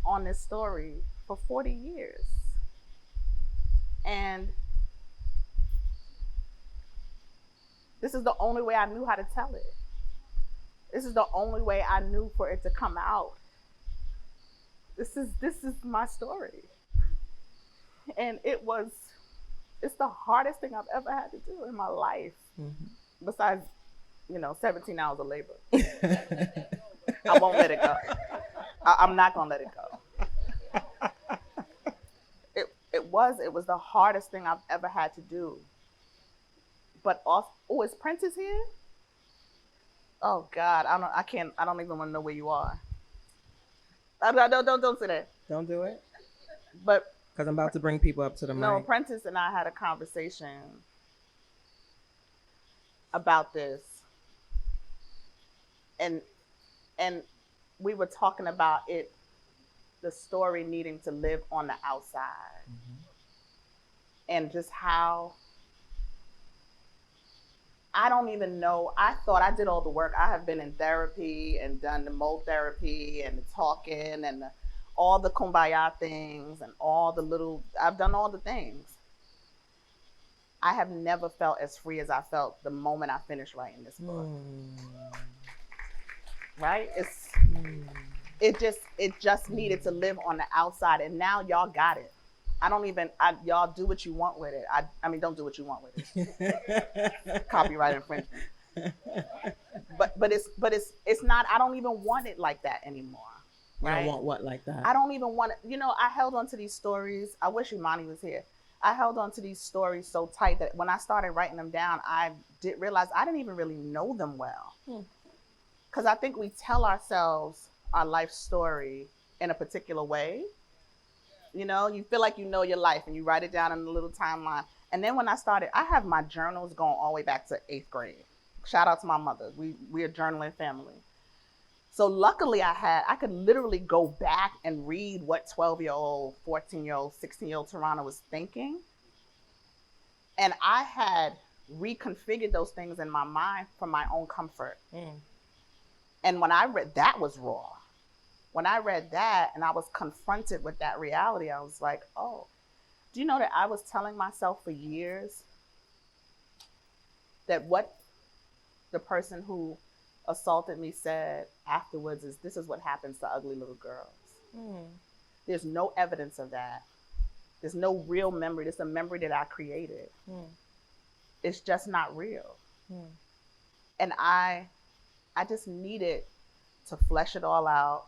on this story for 40 years. And this is the only way I knew how to tell it. This is the only way I knew for it to come out. This is my story. And it's the hardest thing I've ever had to do in my life. Besides, 17 hours of labor. I won't let it go. I'm not gonna let it go. It was the hardest thing I've ever had to do. But is Prentice here? Oh God, I don't even want to know where you are. Don't say that. Don't do it. But because I'm about to bring people up to the mic. No, Prentice and I had a conversation about this, and we were talking about the story needing to live on the outside, and just how I don't even know. I thought I did all the work. I have been in therapy and done the mold therapy and the talking and all the kumbaya things and I've done all the things. I have never felt as free as I felt the moment I finished writing this book. Right? It just needed to live on the outside, and now y'all got it. Y'all do what you want with it. I mean, don't do what you want with it. Copyright infringement. But it's not. I don't even want it like that anymore. Right? You don't want what like that? I don't even want it. I held on to these stories. I wish Imani was here. I held on to these stories so tight that when I started writing them down, I did realize I didn't even really know them well. Because I think we tell ourselves our life story in a particular way. You feel like you know your life and you write it down in a little timeline. And then when I have my journals going all the way back to 8th grade. Shout out to my mother. We're a journaling family. So luckily I could literally go back and read what 12-year-old, 14-year-old, 16-year-old Tarana was thinking. And I had reconfigured those things in my mind for my own comfort. And when I read, that was raw. when I read that and I was confronted with that reality, I was like, oh, do you know that I was telling myself for years that what the person who assaulted me said afterwards is, this is what happens to ugly little girls. There's no evidence of that. There's no real memory. It's a memory that I created. It's just not real. And I just needed to flesh it all out.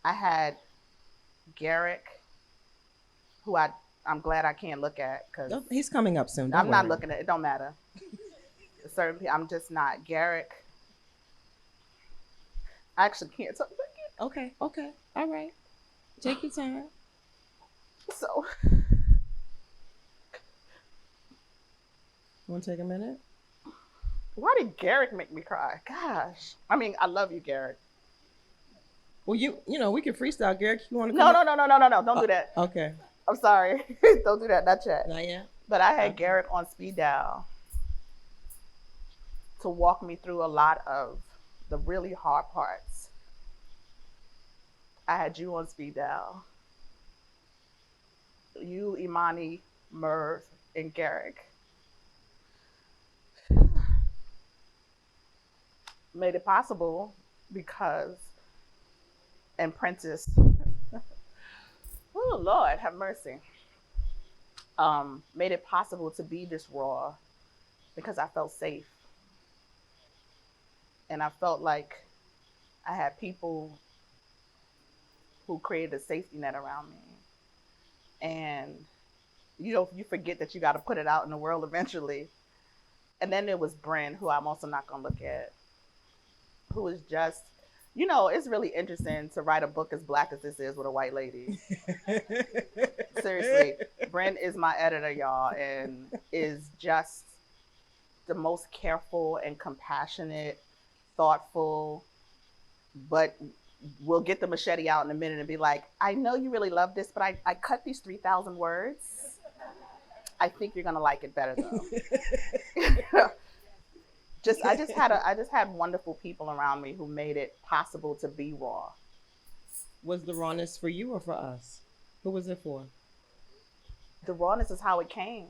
I had Garrick, who I'm glad I can't look at, because He's coming up soon. I'm not looking at it. It don't matter. Certain people, I'm just not. Garrick, I actually can't talk about it. Okay. All right. Take your time. So, Want to take a minute? why did Garrick make me cry? Gosh. I mean, I love you, Garrick. Well, you know, we can freestyle, Garrick. You want to? No. Don't do that. Okay. I'm sorry. Don't do that. Not yet. Not yet. But I had Garrick on speed dial to walk me through a lot of the really hard parts. I had you on speed dial. You, Imani, Merv, and Garrick made it possible because, and Prentice, oh Lord, have mercy, made it possible to be this raw because I felt safe. And I felt like I had people who created a safety net around me. And you forget that you got to put it out in the world eventually. And then there was Bryn, who I'm also not going to look at, who is just, it's really interesting to write a book as Black as this is with a white lady. Seriously, Bryn is my editor, y'all, and is just the most careful and compassionate, thoughtful, but we'll get the machete out in a minute and be like, I know you really love this, but I cut these 3,000 words. I think you're gonna like it better though. I just had wonderful people around me who made it possible to be raw. Was the rawness for you or for us? Who was it for? The rawness is how it came.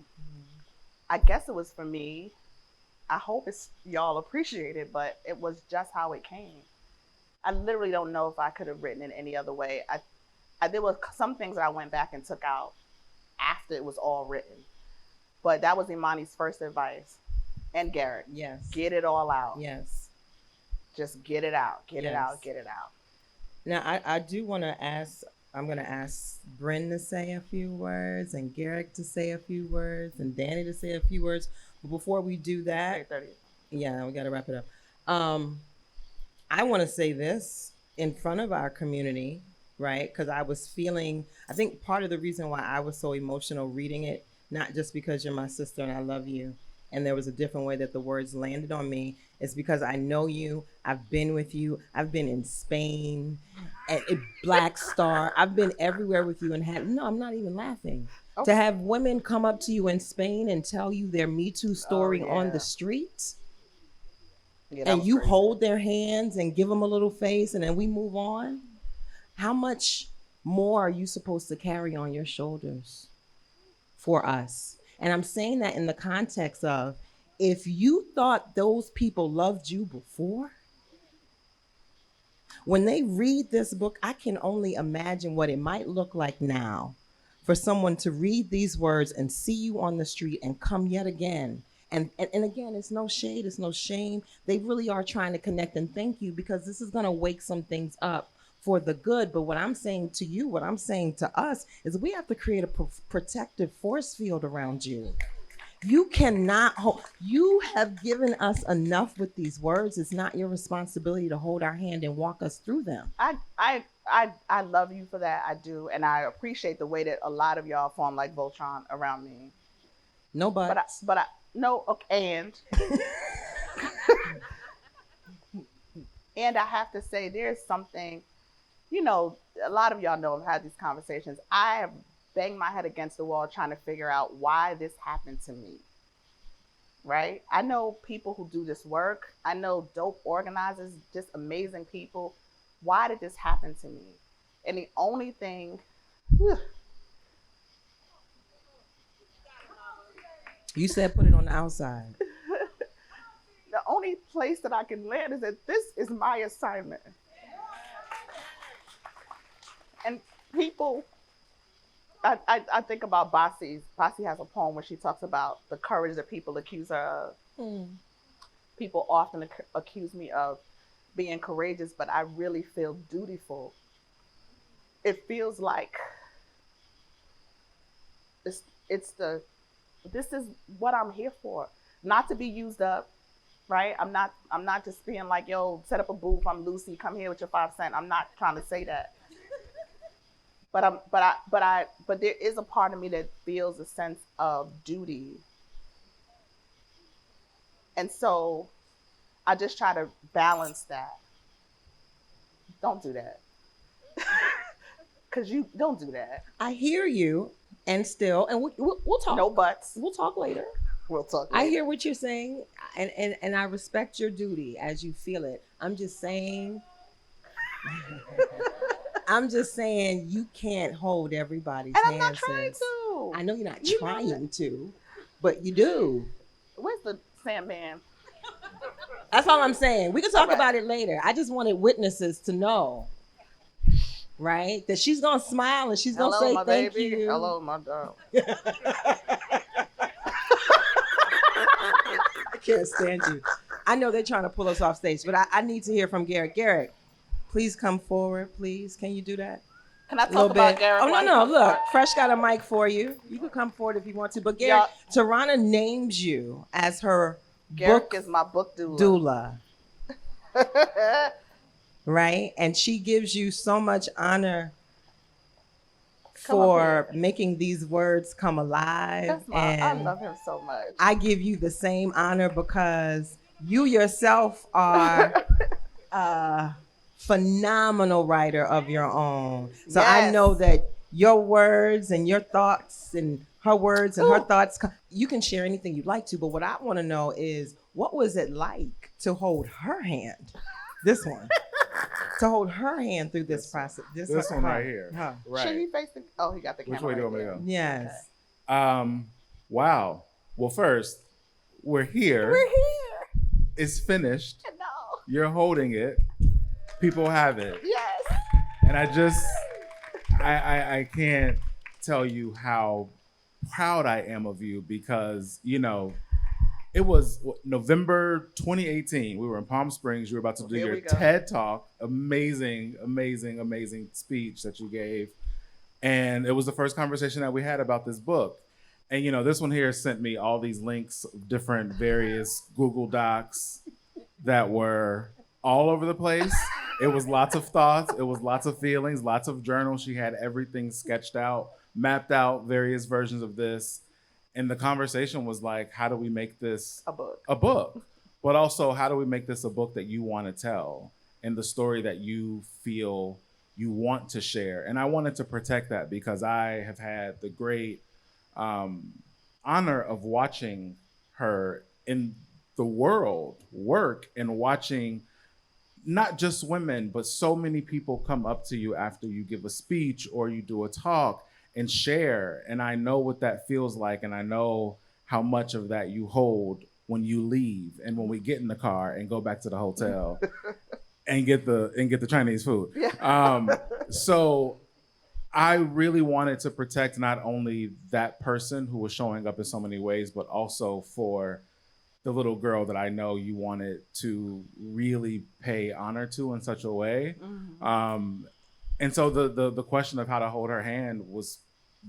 I guess it was for me. I hope y'all appreciate it, but it was just how it came. I literally don't know if I could have written it any other way. There were some things that I went back and took out after it was all written. But that was Imani's first advice. And Garrett. Yes. Get it all out. Yes. Just get it out. Get it out. Get it out. Now, I do want to ask, I'm going to ask Bryn to say a few words and Garrick to say a few words and Danny to say a few words. But before we do that, yeah, we got to wrap it up. I want to say this in front of our community, right? Because I think part of the reason why I was so emotional reading it, not just because you're my sister and I love you, and there was a different way that the words landed on me, is because I know you, I've been with you, I've been in Spain, at Black Star, I've been everywhere with you, and I'm not even laughing. Okay. To have women come up to you in Spain and tell you their Me Too story on the street, and you hold their hands and give them a little face and then we move on. How much more are you supposed to carry on your shoulders for us? And I'm saying that in the context of, if you thought those people loved you before, when they read this book, I can only imagine what it might look like now for someone to read these words and see you on the street and come yet again. And again, it's no shade, it's no shame. They really are trying to connect, and thank you, because this is going to wake some things up for the good. But what I'm saying to you, what I'm saying to us, is we have to create a protective force field around you. You cannot you have given us enough with these words. It's not your responsibility to hold our hand and walk us through them. I love you for that. I do. And I appreciate the way that a lot of y'all form like Voltron around me. No, but no, okay, and I have to say, there's something, a lot of y'all know I've had these conversations. I have banged my head against the wall trying to figure out why this happened to me, right? I know people who do this work. I know dope organizers, just amazing people why did this happen to me? And the only thing, You said put it on the outside. the only place that I can land is that this is my assignment. And people, I think about Bassi. Bassi has a poem where she talks about the courage that people accuse her of. People often accuse me of being courageous, but I really feel dutiful. It feels like this is what I'm here for. Not to be used up, right? I'm not just being like, yo, set up a booth, I'm Lucy, come here with your 5 cents. I'm not trying to say that. But there is a part of me that feels a sense of duty. And so I just try to balance that. Don't do that. Because you don't do that. I hear you, and we'll talk. No buts. We'll talk later. We'll talk later. I hear what you're saying, and I respect your duty as you feel it. I'm just saying you can't hold everybody's and hand. I'm not trying to. I know you're not trying to, but you do. Where's the Sandman? That's all I'm saying. We can talk All right. about it later. I just wanted witnesses to know, right? That she's gonna smile and she's gonna say my thank baby. you. Hello, my dog. I can't stand you. I know they're trying to pull us off stage, but I need to hear from Garrett. Garrett, please come forward, please. Can you do that? Can I talk about Garrett? Oh, no. Look, Fresh got a mic for you. You can come forward if you want to. But Garrett, Tarana names you as her Garrett is my book doula. Right? And she gives you so much honor for making these words come alive. I love him so much. I give you the same honor because you yourself are a phenomenal writer of your own. So yes. I know that your words and your thoughts and her words and her thoughts, you can share anything you'd like to, but what I want to know is, what was it like to hold her hand? This one. To hold her hand through this process. This one right here. Right. Should he face the... Oh, he got the camera. Which way do you want me to go? Yes. Okay. Wow. Well, first, we're here. We're here. It's finished. No. You're holding it. People have it. Yes. And I can't tell you how proud I am of you because, you know, it was November 2018. We were in Palm Springs. You were about to do your TED Talk. Amazing, amazing, amazing speech that you gave. And it was the first conversation that we had about this book. And, you know, this one here sent me all these links of different various Google Docs that were all over the place. It was lots of thoughts. It was lots of feelings, lots of journals. She had everything sketched out, mapped out various versions of this. And the conversation was like, how do we make this a book? But also, how do we make this a book that you want to tell and the story that you feel you want to share? And I wanted to protect that because I have had the great honor of watching her in the world work and watching not just women, but so many people come up to you after you give a speech or you do a talk and share. And I know what that feels like. And I know how much of that you hold when you leave and when we get in the car and go back to the hotel and get the Chinese food. Yeah. So I really wanted to protect not only that person who was showing up in so many ways, but also for the little girl that I know you wanted to really pay honor to in such a way. Mm-hmm. And so the question of how to hold her hand was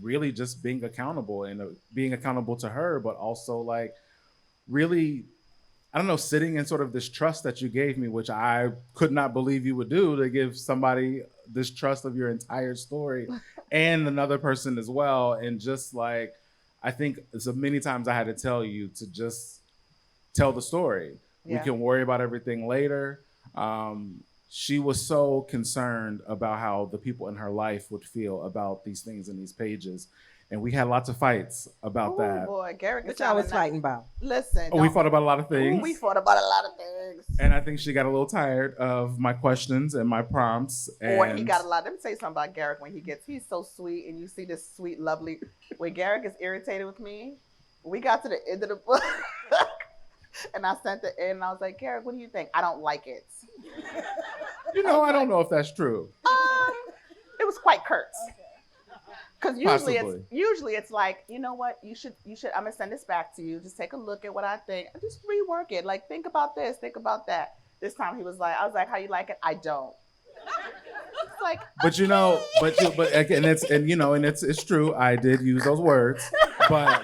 really just being accountable and being accountable to her, but also like really, I don't know, sitting in sort of this trust that you gave me, which I could not believe you would do, to give somebody this trust of your entire story and another person as well. And just like, I think so many times I had to tell you to just tell the story. Yeah. We can worry about everything later. She was so concerned about how the people in her life would feel about these things in these pages. And we had lots of fights about Oh that. boy, Garrick is Which I was sounding fighting about. Listen, We fought about a lot of Ooh, things. we fought about a lot of things. And I think she got a little tired of my questions and my prompts. Or he And got a lot. Let me say something about Garrick when he's so sweet, and you see this sweet, lovely. When Garrick is irritated with me, we got to the end of the book, and I sent it in, and I was like, Garrick, what do you think? I don't like it. I don't know if that's true. It was quite curt. Because Possibly. usually it's like, you know what, you should I'm gonna send this back to you. Just take a look at what I think. Just rework it. Like, think about this, think about that. This time I was like, how you like it? I don't. It's like, but again, it's true. I did use those words, but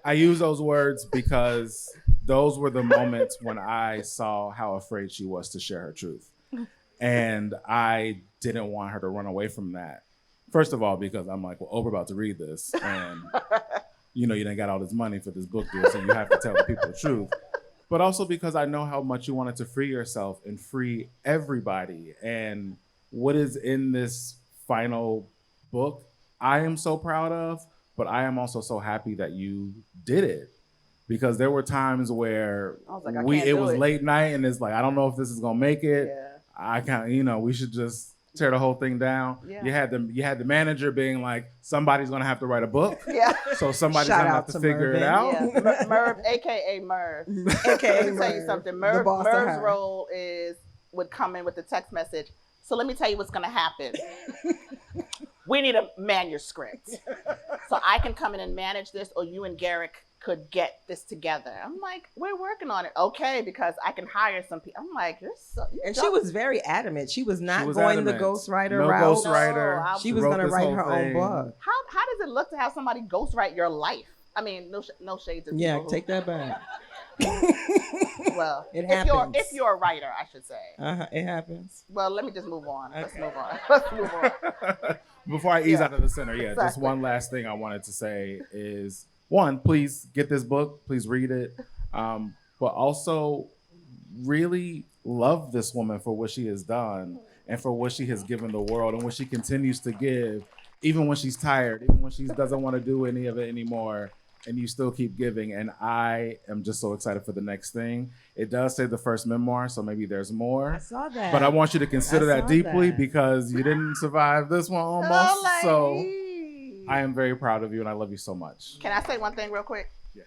I use those words because those were the moments when I saw how afraid she was to share her truth. And I didn't want her to run away from that. First of all, because I'm like, well, Oprah about to read this, and you done got all this money for this book deal, so you have to tell the people the truth. But also because I know how much you wanted to free yourself and free everybody. And what is in this final book, I am so proud of, but I am also so happy that you did it. Because there were times where I was like, it was late night, and it's like, I don't know if this is gonna make it. Yeah. I can't, we should just tear the whole thing down. Yeah. You had the manager being like, somebody's gonna have to write a book. Yeah. So somebody's Shout gonna out have to to figure it Mervyn. out. Yeah. Merv, aka Merv. AKA Let me tell you something. Merv's Merv. role would come in with the text message. So let me tell you what's gonna happen. We need a manuscript. So I can come in and manage this, or you and Garrick could get this together. I'm like, we're working on it. Okay, because I can hire some people. I'm like, And she was very adamant. She was not She was going adamant. the ghostwriter No route. ghostwriter. No, She was Wrote going to this write whole her own thing. book. How does it look to have somebody ghostwrite your life? I mean, no shade to Yeah, people who- take that back. Well, It if you're a writer, I should say. It happens. Well, let me just move on. Okay. Let's move on. Let's move on. Before I ease out of the center, just Exactly. one last thing I wanted to say is, one, please get this book, please read it, but also really love this woman for what she has done and for what she has given the world and what she continues to give, even when she's tired, even when she doesn't want to do any of it anymore, and you still keep giving. And I am just so excited for the next thing. It does say the first memoir, so maybe there's more. I saw that. But I want you to consider I that saw deeply that. because you didn't survive this one almost. So lady. I am very proud of you and I love you so much. Can I say one thing real quick? Yeah.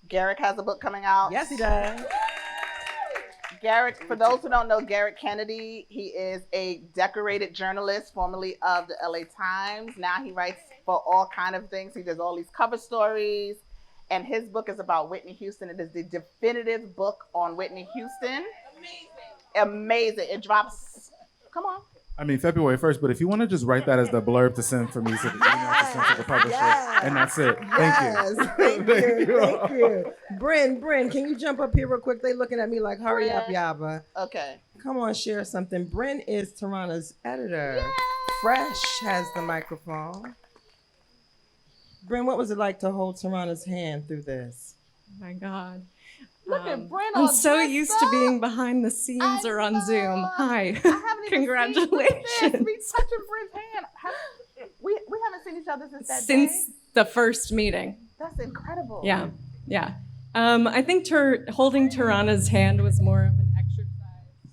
Garrick has a book coming out. Yes, he does. Garrick, for those who don't know Garrick Kennedy, he is a decorated journalist, formerly of the LA Times. Now he writes for all kind of things. He does all these cover stories. And his book is about Whitney Houston. It is the definitive book on Whitney Houston. Amazing. It drops, come on. I mean, February 1st, but if you want to just write that as the blurb to send for me to the email to send to the publisher, Yes. and that's it. Yes, Thank you. thank you. Bryn, can you jump up here real quick? They looking at me like, hurry up, Yaba. Okay. Come on, share something. Bryn is Tarana's editor. Yay! Fresh has the microphone. Bryn, what was it like to hold Tarana's hand through this? Oh my God. Look at Bryn I'm all so dressed used to up. being behind the scenes or on Zoom. know. Hi. I haven't even Congratulations. seen this. Me touching Bryn's hand. We haven't seen each other since that Since day. the first meeting. That's incredible. Yeah. Yeah. I think holding Tarana's hand was more of an exercise.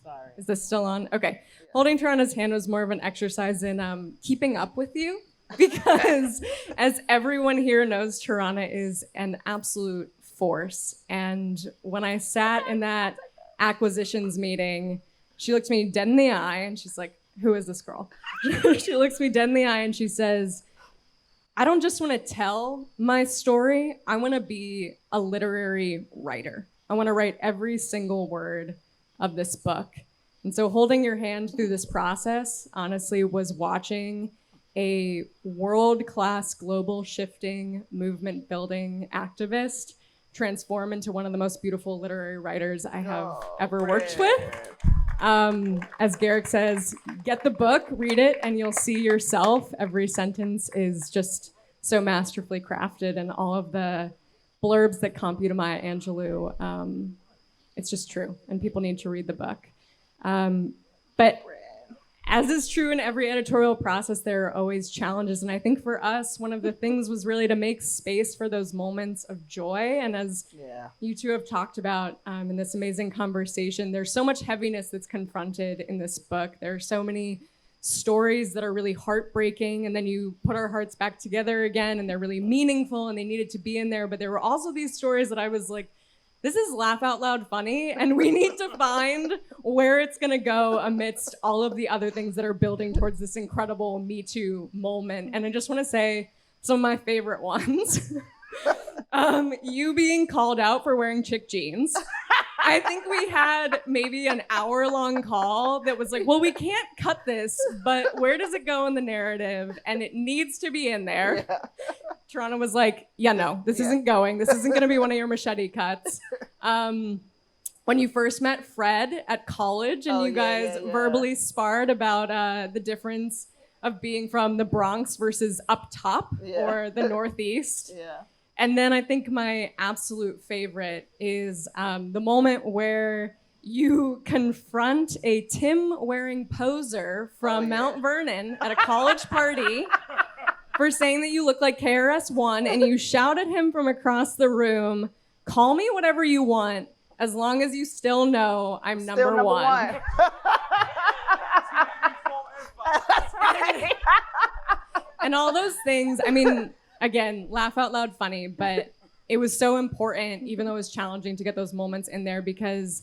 Sorry. Is this still on? Okay. Holding Tarana's hand was more of an exercise in keeping up with you. Because as everyone here knows, Tarana is an absolute force. And when I sat in that acquisitions meeting, she looked me dead in the eye and she's like, who is this girl? She looks me dead in the eye and she says, I don't just want to tell my story. I want to be a literary writer. I want to write every single word of this book. And so holding your hand through this process, honestly, was watching a world-class global shifting movement building activist transform into one of the most beautiful literary writers I have ever worked with. As Garrick says, get the book, read it, and you'll see yourself. Every sentence is just so masterfully crafted, and all of the blurbs that comp you to Maya Angelou, it's just true, and people need to read the book. But as is true in every editorial process, there are always challenges. And I think for us, one of the things was really to make space for those moments of joy. And as you two have talked about in this amazing conversation, there's so much heaviness that's confronted in this book. There are so many stories that are really heartbreaking, and then you put our hearts back together again, and they're really meaningful, and they needed to be in there. But there were also these stories that I was like, this is laugh out loud funny, and we need to find where it's gonna go amidst all of the other things that are building towards this incredible Me Too moment. And I just wanna say some of my favorite ones. You being called out for wearing chick jeans. I think we had maybe an hour-long call that was like, well, we can't cut this, but where does it go in the narrative? And it needs to be in there. Yeah. Tarana was like, yeah, no, this isn't going. This isn't going to be one of your machete cuts. When you first met Fred at college and you guys verbally sparred about the difference of being from the Bronx versus up top or the Northeast. Yeah. And then I think my absolute favorite is the moment where you confront a Tim-wearing poser from Mount Vernon at a college party for saying that you look like KRS-One, and you shout at him from across the room, call me whatever you want, as long as you still know I'm number one. And all those things, I mean, again, laugh out loud funny, but it was so important, even though it was challenging, to get those moments in there because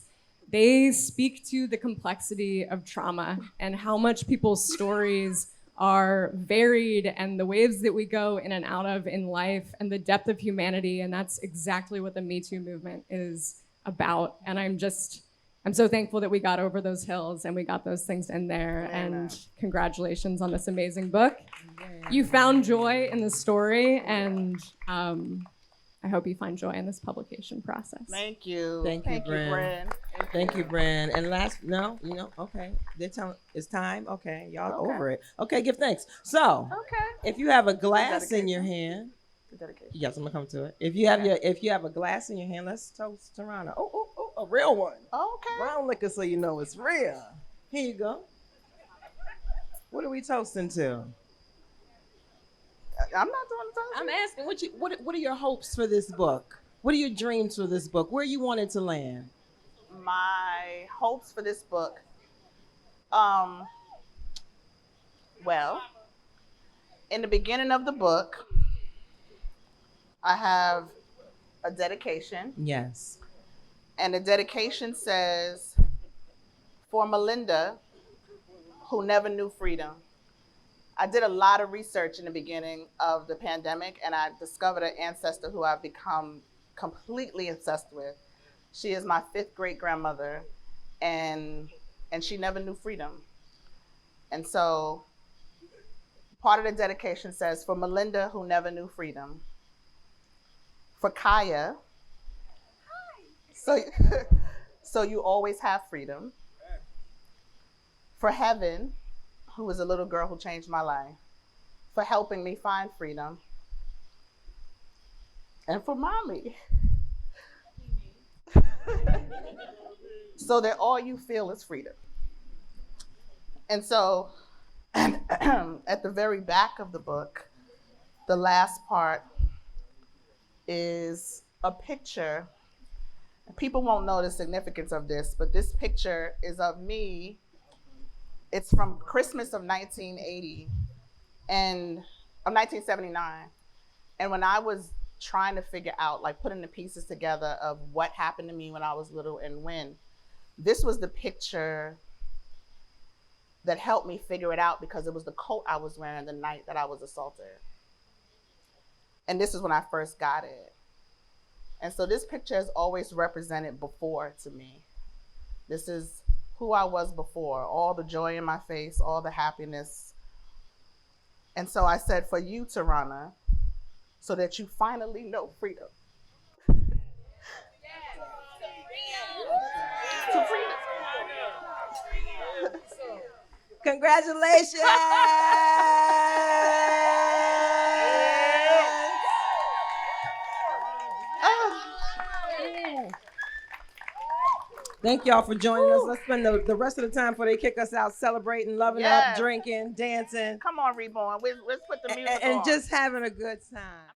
they speak to the complexity of trauma and how much people's stories are varied and the waves that we go in and out of in life and the depth of humanity. And that's exactly what the Me Too movement is about. And I'm so thankful that we got over those hills and we got those things in there. Amen. And congratulations on this amazing book. You found joy in the story, and I hope you find joy in this publication process. Thank you. Thank you, Bren. Thank you, Bren. And okay. It's time. Okay, y'all over it. Okay, give thanks. So, if you have a glass in your hand, yes, I'm gonna come to it. If you have a glass in your hand, let's toast Tarana. Oh, a real one. Okay. Brown liquor, so you know it's real. Here you go. What are we toasting to? I'm not doing the toasting. I'm asking what are your hopes for this book? What are your dreams for this book? Where you want it to land? My hopes for this book. Well, in the beginning of the book, I have a dedication. Yes. And the dedication says, for Melinda, who never knew freedom. I did a lot of research in the beginning of the pandemic, and I discovered an ancestor who I've become completely obsessed with. She is my 5th great grandmother, and she never knew freedom. And so part of the dedication says, for Melinda, who never knew freedom. For Kaya, so you always have freedom. For Heaven, who was a little girl who changed my life, for helping me find freedom. And for Mommy, so that all you feel is freedom. And so at the very back of the book, the last part is a picture. People won't know the significance of this, but this picture is of me. It's from Christmas of 1980 and of 1979. And when I was trying to figure out, like putting the pieces together of what happened to me when I was little and when, this was the picture that helped me figure it out because it was the coat I was wearing the night that I was assaulted. And this is when I first got it. And so this picture has always represented before to me. This is who I was before, all the joy in my face, all the happiness. And so I said, for you, Tarana, so that you finally know freedom. Congratulations! Thank y'all for joining us. Let's spend the rest of the time before they kick us out celebrating, loving up, Yes. drinking, dancing, Come on, Reborn. Let's put the music on. and just having a good time.